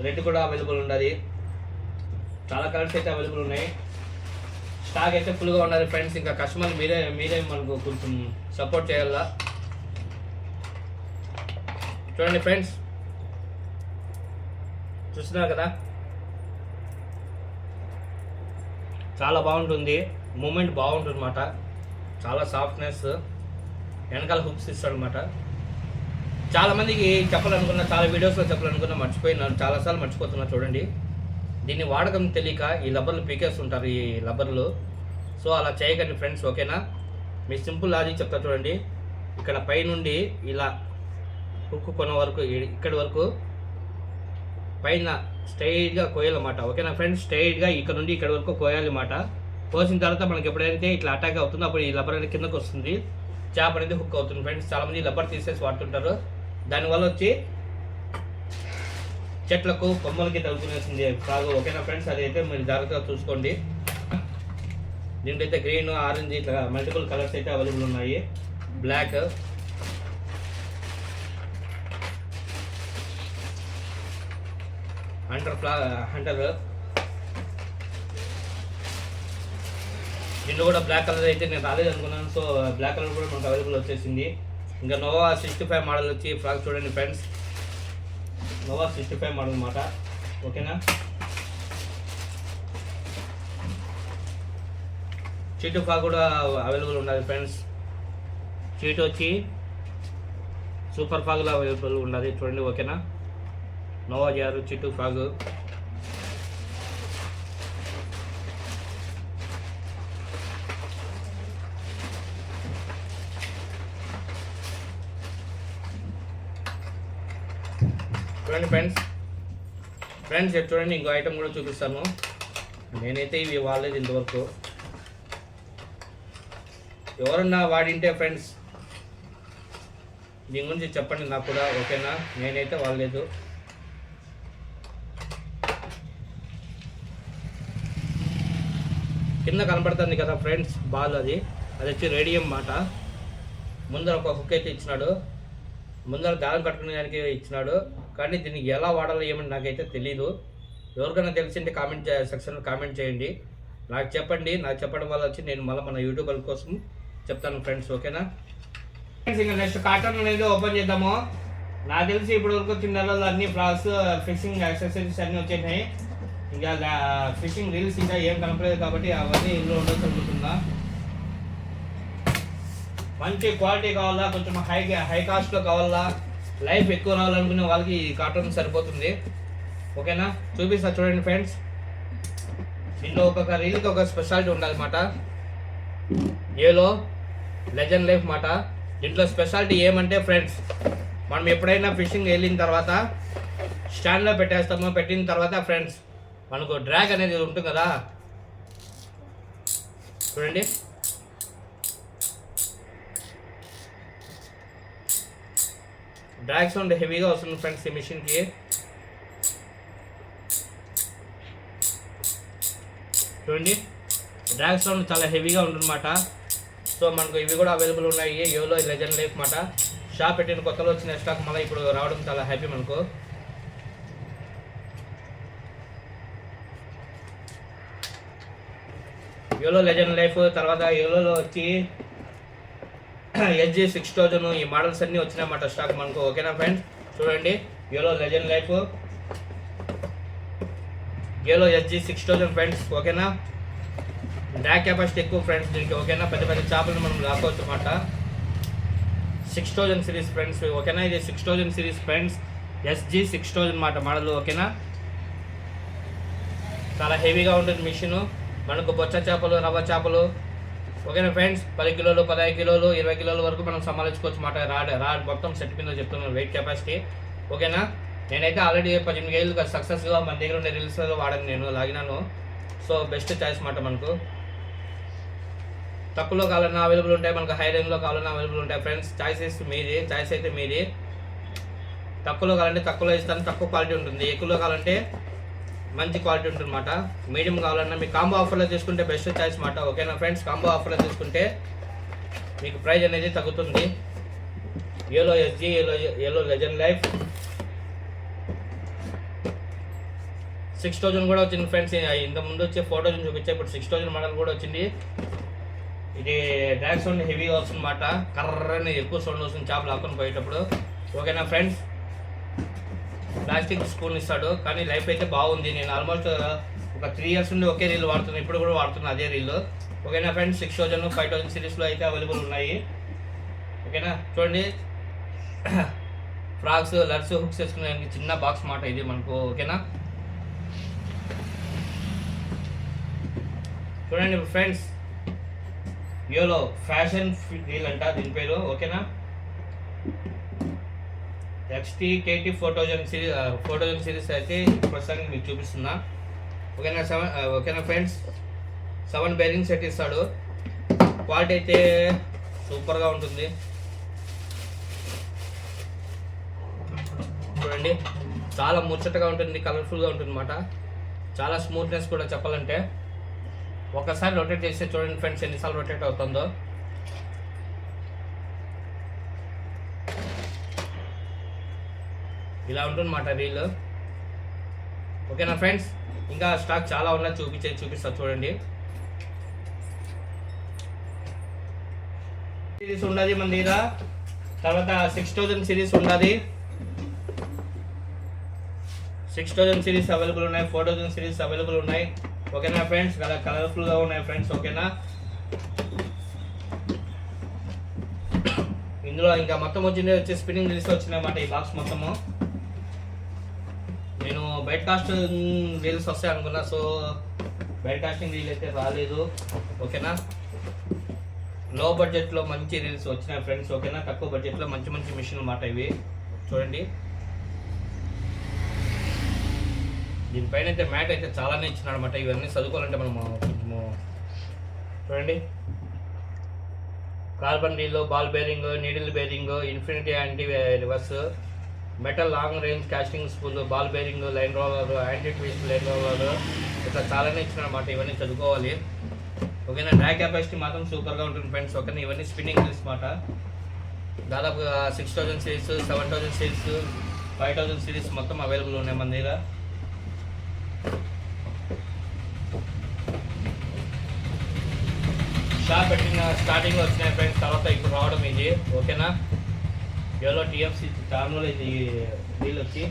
రెడ్ కూడా అవైలబుల్ ఉన్నది, చాలా కలర్స్ అయితే అవైలబుల్ ఉన్నాయి, స్టాక్ అయితే ఫుల్గా ఉన్నది ఫ్రెండ్స్. ఇంకా కస్టమర్ మీరే మనకు కొంచెం సపోర్ట్ చేయాలా. చూడండి ఫ్రెండ్స్, చూస్తున్నారు కదా చాలా బాగుంటుంది, మూమెంట్ బాగుంటుంది అన్నమాట, చాలా సాఫ్ట్నెస్, వెనకాల హుక్స్ ఇస్తాడు అనమాట. చాలామందికి చెప్పాలనుకున్నా, చాలా వీడియోస్లో చెప్పాలనుకున్నా మర్చిపోయినాను, చాలాసార్లు మర్చిపోతున్నా. చూడండి దీన్ని వాడకం తెలియక ఈ లబ్బర్లు పీకేస్తుంటారు, ఈ లబ్బర్లు. సో అలా చేయకండి ఫ్రెండ్స్. ఓకేనా, మీ సింపుల్ లాజిక్ చెప్తా చూడండి. ఇక్కడ పై నుండి ఇలా హుక్ కొన వరకు, ఇక్కడి వరకు పైన స్ట్రైట్గా కోయాలన్నమాట. ఓకేనా ఫ్రెండ్స్, స్ట్రైట్గా ఇక్కడ నుండి ఇక్కడ వరకు కోయాలన్నమాట. కోసిన తర్వాత మనకి ఎప్పుడైతే ఇట్లా అటాక్ అవుతుందో అప్పుడు ఈ లబ్బర్ అనేది కిందకు వస్తుంది, చేప అనేది హుక్ అవుతుంది ఫ్రెండ్స్. చాలామంది లబ్బర్ తీసేసి వాడుతుంటారు, దానివల్ల వచ్చి చెట్లకు కొమ్మలకి తగులుకునేస్తుంది ఫ్రాగ్. ఓకేనా ఫ్రెండ్స్, అది అయితే మీరు జాగ్రత్తగా చూసుకోండి. దీంట్లో అయితే గ్రీన్, ఆరెంజ్ ఇట్లా మల్టిపుల్ కలర్స్ అయితే అవైలబుల్ ఉన్నాయి, బ్లాక్. హంటర్ దీంట్లో కూడా బ్లాక్ కలర్ అయితే నేను రాలేదు అనుకున్నాను. సో బ్లాక్ కలర్ కూడా మనకు అవైలబుల్ వచ్చేసింది. ఇంకా నోవా 65 మోడల్ వచ్చి ఫ్రాక్ చూడండి ఫ్రెండ్స్, నోవా 65 మోడల్ అనమాట. ఓకేనా, చీటు ఫ్రాక్ కూడా అవైలబుల్ ఉన్నది ఫ్రెండ్స్. చీటు వచ్చి సూపర్ ఫ్రాక్లో అవైలబుల్ ఉన్నది చూడండి. ఓకేనా, నోవా జారు చీటు ఫ్రాక్. చూడండి ఫ్రెండ్స్ చూడండి, ఇంకో ఐటమ్ కూడా చూపిస్తాను. నేనైతే ఇవి వాడలేదు ఇంతవరకు. ఎవరన్నా వాడింటే ఫ్రెండ్స్ దీని గురించి చెప్పండి నాకు కూడా. ఓకేనా, నేనైతే వాడలేదు. కింద కనపడుతుంది కదా ఫ్రెండ్స్ బాల్, అది వచ్చి రేడియం మాట. ముందర ఒక హుక్ అయితే ఇచ్చినాడు, ముందర దారం కట్టుకునే దానికి ఇచ్చినాడు. కానీ దీన్ని ఎలా వాడాలో ఏమని నాకైతే తెలీదు. ఎవరికైనా తెలిసింటే కామెంట్ సెక్షన్లో కామెంట్ చేయండి, నాకు చెప్పండి. నాకు చెప్పడం వల్ల వచ్చి నేను మళ్ళీ మన యూట్యూబర్ కోసం చెప్తాను ఫ్రెండ్స్. ఓకేనా ఫ్రెండ్స్, ఇంకా నెక్స్ట్ కాటన్ అనేది ఓపెన్ చేద్దాము. నాకు తెలిసి ఇప్పుడు వరకు వచ్చిన నెలలో అన్ని ఫ్రాక్స్ ఫిషింగ్ యాక్సెసరీస్ అన్నీ వచ్చేసినాయి. ఇంకా ఫిషింగ్ రీల్స్ ఇంకా ఏం కనపలేదు కాబట్టి అవన్నీ ఇందులో ఉండొచ్చు అనుకుంటున్నా. మంచి క్వాలిటీ కావాలా, కొంచెం హై కాస్ట్లో కావాలా, లైఫ్ ఎక్కువ రావాలనుకునే వాళ్ళకి ఈ కాటన్ సరిపోతుంది. ఓకేనా, చూపిస్తా చూడండి ఫ్రెండ్స్. దీంట్లో ఒక్కొక్క రీల్కి ఒక స్పెషాలిటీ ఉండాలి అన్నమాట. ఏలో లెజెండ్ లైఫ్ మాట. దీంట్లో స్పెషాలిటీ ఏమంటే ఫ్రెండ్స్, మనం ఎప్పుడైనా ఫిషింగ్ వెళ్ళిన తర్వాత స్టాండ్లో పెట్టేస్తాము. పెట్టిన తర్వాత ఫ్రెండ్స్ మనకు డ్రాగ్ అనేది ఉంటుంది కదా, చూడండి. డ్రాగ్ సౌండ్ హెవీగా వస్తుంది ఫ్రెండ్స్ ఈ మిషన్కి. చూడండి, డ్రాగ్ సౌండ్ చాలా హెవీగా ఉంటుందన్నమాట. సో మనకు ఇవి కూడా అవైలబుల్ ఉన్నాయి. యోలో లెజెండ్ లైఫ్ మాట. షాప్ పెట్టిన కొత్తలో వచ్చిన స్టాక్ మళ్ళీ ఇప్పుడు రావడం చాలా హ్యాపీ మనకు. యోలో లెజెండ్ లైఫ్, తర్వాత యోలోలో వచ్చి SG 6000 ఈ మోడల్స్ అన్నీ వచ్చినాయన్నమాట స్టాక్ మనకు. ఓకేనా ఫ్రెండ్స్, చూడండి YOLO legend life, YOLO SG 6000 friends. ఓకేనా, డ్రాగ్ కెపాసిటీ ఎక్కువ ఫ్రెండ్స్ దీనికి. ఓకేనా, పెద్ద పెద్ద చేపలను మనం లాక్కోవచ్చు అన్నమాట. 6000 సిరీస్ ఫ్రెండ్స్. ఓకేనా, ఇది 6000 సిరీస్ ఫ్రెండ్స్, SG 6000 మాట మోడల్. ఓకేనా, చాలా హెవీగా ఉంటుంది మిషన్. మనకు బొచ్చ చేపలు, రవ్వ చేపలు. ఓకేనా ఫ్రెండ్స్, 10 కిలోలు, 15 కిలోలు, 20 కిలోల వరకు మనం సంభాలించుకోవచ్చు అన్నమాట. రాడ్ మొత్తం సెట్ కింద చెప్తున్నాను వెయిట్ కెపాసిటీ. ఓకేనా, నేనైతే ఆల్రెడీ 18 ఏళ్ళు సక్సెస్గా మన దగ్గర ఉండే రీల్స్లో వాడాను, నేను లాగినాను. సో బెస్ట్ చాయిస్ మాట మనకు. తక్కువలో కావాలన్నా అవైలబుల్ ఉంటాయి, మనకు హై రేంజ్లో కావాలన్నా అవైలబుల్ ఉంటాయి ఫ్రెండ్స్. చాయిస్ అయితే మీది. తక్కువలో కావాలంటే తక్కువలో ఇస్తాను, తక్కువ క్వాలిటీ ఉంటుంది. ఎక్కువలో కావాలంటే మంచి క్వాలిటీ ఉంటుంది అన్నమాట. మీడియం కావాలన్నా మీకు కాంబో ఆఫర్లో తీసుకుంటే బెస్ట్ చాయిస్ మాట. ఓకేనా ఫ్రెండ్స్, కాంబో ఆఫర్లో తీసుకుంటే మీకు ప్రైస్ అనేది తగ్గుతుంది. YOLO SG, YOLO legend life 6000 కూడా వచ్చింది ఫ్రెండ్స్. ఇంతకుముందు వచ్చి 4000 చూపించా, ఇప్పుడు 6000 మోడల్ కూడా వచ్చింది. ఇది డ్రాగ్ సౌండ్ హెవీగా వస్తుంది అన్నమాట. కర్రని ఎక్కువ సౌండ్ వస్తుంది చేపలు లాక్కొని పోయేటప్పుడు. ఓకేనా ఫ్రెండ్స్, ప్లాస్టిక్ స్పూన్ ఇస్తాడు కానీ లైఫ్ అయితే బాగుంది. నేను ఆల్మోస్ట్ ఒక 3 ఇయర్స్ నుండి ఒకే రీల్ వాడుతున్నాను, ఇప్పుడు కూడా వాడుతున్నాను అదే రీల్. ఓకేనా ఫ్రెండ్స్, 6000, 5000 సిరీస్లో అయితే అవైలబుల్ ఉన్నాయి. ఓకేనా, చూడండి ఫ్రాక్స్, లర్స్, హుక్స్ వేసుకునే చిన్న బాక్స్ మాట ఇది మనకు. ఓకేనా, చూడండి ఫ్రెండ్స్, యోలో ఫ్యాషన్ రీల్ అంట దీని పేరు. ఓకేనా, XT KT 4000 సిరీస్ అయితే ప్రస్తుతానికి మీకు చూపిస్తున్నా. ఓకేనా ఫ్రెండ్స్, 7 బేరింగ్ సెట్ ఇస్తాడు. క్వాలిటీ అయితే సూపర్గా ఉంటుంది. చూడండి, చాలా ముచ్చటగా ఉంటుంది, కలర్ఫుల్గా ఉంటుంది అన్నమాట. చాలా స్మూత్నెస్ కూడా చెప్పాలంటే. ఒకసారి రొటేట్ చేస్తే చూడండి ఫ్రెండ్స్ ఎన్నిసార్లు రొటేట్ అవుతుందో. ఇలా ఉంటుందన్నమాట రీల్. ఓకేనా ఫ్రెండ్స్, ఇంకా స్టాక్ చాలా ఉన్నాయి, చూపిస్తా చూడండి. సిరీస్ ఉన్నది మన దగ్గర. తర్వాత 6000 సిరీస్ ఉన్నది. 6000 సిరీస్ అవైలబుల్ ఉన్నాయి, 4000 సిరీస్ అవైలబుల్ ఉన్నాయి. ఓకేనా ఫ్రెండ్స్, కలర్ఫుల్గా ఉన్నాయి ఫ్రెండ్స్. ఓకేనా, ఇందులో ఇంకా మొత్తం వచ్చి స్పిన్నింగ్ రీల్స్ వచ్చినాయన్నమాట ఈ బాక్స్ మొత్తము. నేను బయట కాస్టింగ్ రీల్స్ వస్తాయి అనుకున్నా, సో బయట కాస్టింగ్ రీల్ అయితే రాలేదు. ఓకేనా, లో బడ్జెట్లో మంచి రీల్స్ వచ్చినాయి ఫ్రెండ్స్. ఓకేనా, తక్కువ బడ్జెట్లో మంచి మంచి మిషన్ అన్నమాట ఇవి. చూడండి, దీనిపైన అయితే మ్యాట్ అయితే చాలానే ఇచ్చినాడు అనమాట. ఇవన్నీ చదువుకోవాలంటే మనము కొంచెము చూడండి, carbon reel, ball bearing, needle bearing, infinity anti reverse, metal long range casting spool, ball bearing, line roller, anti twist line roller, ఇట్లా చాలానే ఇచ్చిన అనమాట. ఇవన్నీ చదువుకోవాలి. ఓకేనా, డ్రై కెపాసిటీ మాత్రం సూపర్గా ఉంటుంది ఫ్రెండ్స్. ఓకేనా, ఇవన్నీ స్పిన్నింగ్ రీల్స్ అనమాట. దాదాపుగా 6000 సిరీస్, 7000 సిరీస్, 5000 సిరీస్ మొత్తం అవైలబుల్ ఉన్నాయి మన దగ్గర. షాప్ పెట్టిన స్టార్టింగ్లో వచ్చినాయి ఫ్రెండ్స్, తర్వాత ఇప్పుడు రావడం ఇది. ఓకేనా, ఎవరో టీఎఫ్సీ ఛానల్ ఇది డీల్ వచ్చి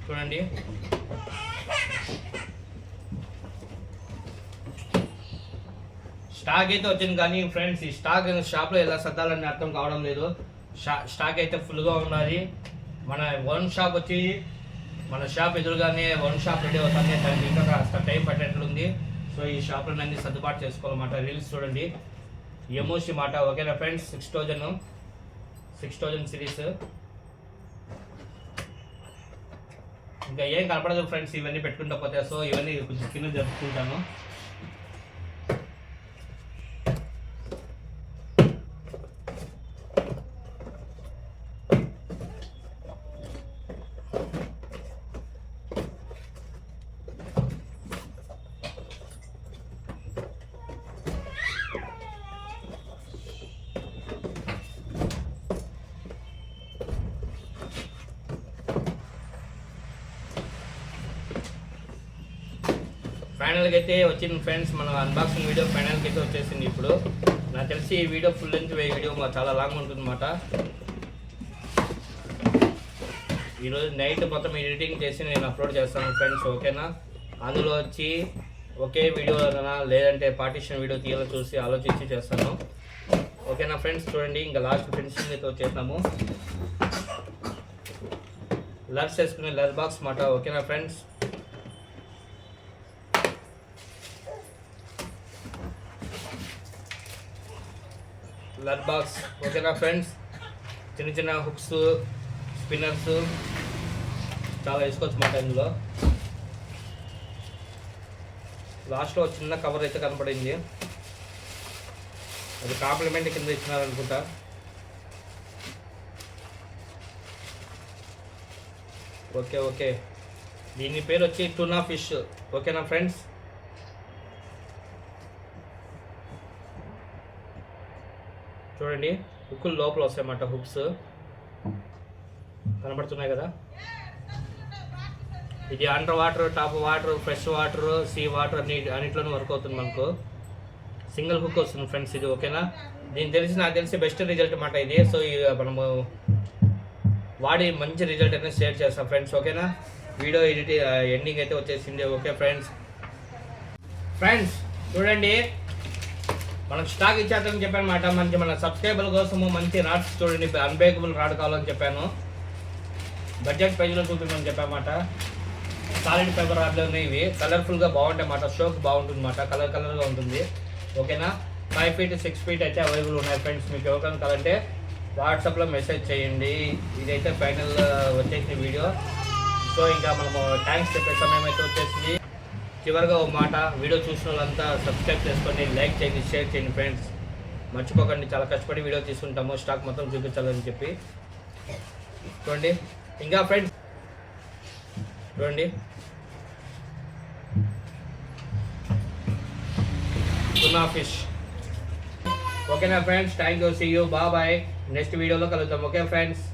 చూడండి. స్టాక్ అయితే వచ్చింది కానీ ఫ్రెండ్స్, ఈ స్టాక్ షాప్లో ఎలా సర్దాలని అర్థం కావడం లేదు. స్టాక్ అయితే ఫుల్గా ఉన్నది. మన వన్ షాప్ వచ్చి మన షాప్ ఎదురుగానే వన్ షాప్ రెడీ అవుతుంది, దానికి ఇంకా కాస్త టైం పట్టేట్లుంది. సో ఈ షాప్లో అన్ని సర్దుబాటు చేసుకోవాలన్నమాట. రీల్స్ చూడండి, ఎమోషి మాట. ఓకేనా ఫ్రెండ్స్, 6000 సిరీస్. ఇంకా ఏం కనపడదు ఫ్రెండ్స్ ఇవన్నీ పెట్టుకుంటా పోతే. సో ఇవన్నీ కొంచెం కింద జరుపుకుంటాను. ఫైనల్గా అయితే వచ్చింది ఫ్రెండ్స్, మన అన్బాక్సింగ్ వీడియో ఫైనల్కి అయితే వచ్చేసింది. ఇప్పుడు నాకు తెలిసి ఈ వీడియో ఫుల్ లెంత్ వీడియో చాలా లాంగ్ ఉంటుంది అన్నమాట. ఈరోజు నైట్ మొత్తం ఎడిటింగ్ చేసి నేను అప్లోడ్ చేస్తాను ఫ్రెండ్స్. ఓకేనా, అందులో వచ్చి ఒకే వీడియో లేదంటే పార్టీషన్ వీడియో తీయాలో చూసి ఆలోచించి చేస్తాను. ఓకేనా ఫ్రెండ్స్, చూడండి ఇంకా లాస్ట్ ఫినిషింగ్ అయితే వచ్చేసాము. లర్స్ వేసుకునే లర్ బాక్స్ మాట. ఓకేనా ఫ్రెండ్స్, లర్ బాక్స్. ఓకేనా ఫ్రెండ్స్, చిన్న చిన్న హుక్స్, స్పిన్నర్స్ చాలా వేసుకోవచ్చు మాట. ఇందులో లాస్ట్లో చిన్న కవర్ అయితే కనపడింది, అది కాంప్లిమెంట్ కింద ఇచ్చినారనుకుంటా. ఓకే ఓకే, దీని పేరు వచ్చి టూనా ఫిష్. ఓకేనా ఫ్రెండ్స్, చూడండి హుక్కులు లోపల వస్తాయన్నమాట. హుక్స్ కనబడుతున్నాయి కదా. ఇది under water, top water, fresh water, sea water అన్నింటిలోనూ వర్క్ అవుతుంది మనకు. సింగిల్ హుక్ వస్తుంది ఫ్రెండ్స్ ఇది. ఓకేనా, నాకు తెలిసి బెస్ట్ రిజల్ట్ అన్నమాట ఇది. సో మనము వాడి మంచి రిజల్ట్ అయితే షేర్ చేస్తాం ఫ్రెండ్స్. ఓకేనా, వీడియో ఎండింగ్ అయితే వచ్చేసింది. ఓకే ఫ్రెండ్స్ చూడండి, మనకు స్టాక్ ఇచ్చేద్దామని చెప్పానమాట. మన సబ్స్క్రైబర్ కోసము మంచి రాడ్స్ చూడండి, అన్బ్రేకబుల్ రాడ్ కావాలని చెప్పాను. బడ్జెట్ ప్రైజ్లో చూపించమని చెప్పామాట. సాలిడ్ ఫైబర్ రాడ్లు ఉన్నాయి ఇవి. కలర్ఫుల్గా బాగుంటాయి అన్నమాట, షోక్ బాగుంటుంది అన్నమాట, కలర్గా ఉంటుంది. ఓకేనా, 5 feet 6 feet అయితే అవైలబుల్ ఉన్నాయి ఫ్రెండ్స్. మీకు ఎవరికైనా కావాలంటే వాట్సాప్లో మెసేజ్ చేయండి. ఇదైతే ఫైనల్ వచ్చేసిన వీడియో. సో ఇంకా మనము థ్యాంక్స్ చెప్పే సమయం అయితే వచ్చేసింది. చివరిగా ఒక మాట, వీడియో చూసిన వాళ్ళంతా సబ్స్క్రైబ్ చేసుకోండి, లైక్ చేయండి, షేర్ చేయండి ఫ్రెండ్స్. మర్చిపోకండి, చాలా కష్టపడి వీడియో తీసుకుంటాము స్టాక్ మొత్తం చూపించాలని చెప్పి. చూడండి ఇంకా ఫ్రెండ్స్, చూడండి టూనా ఫిష్. ఓకేనా friends, thank you, see you, bye. Next వీడియోలో కలుద్దాం. Okay friends.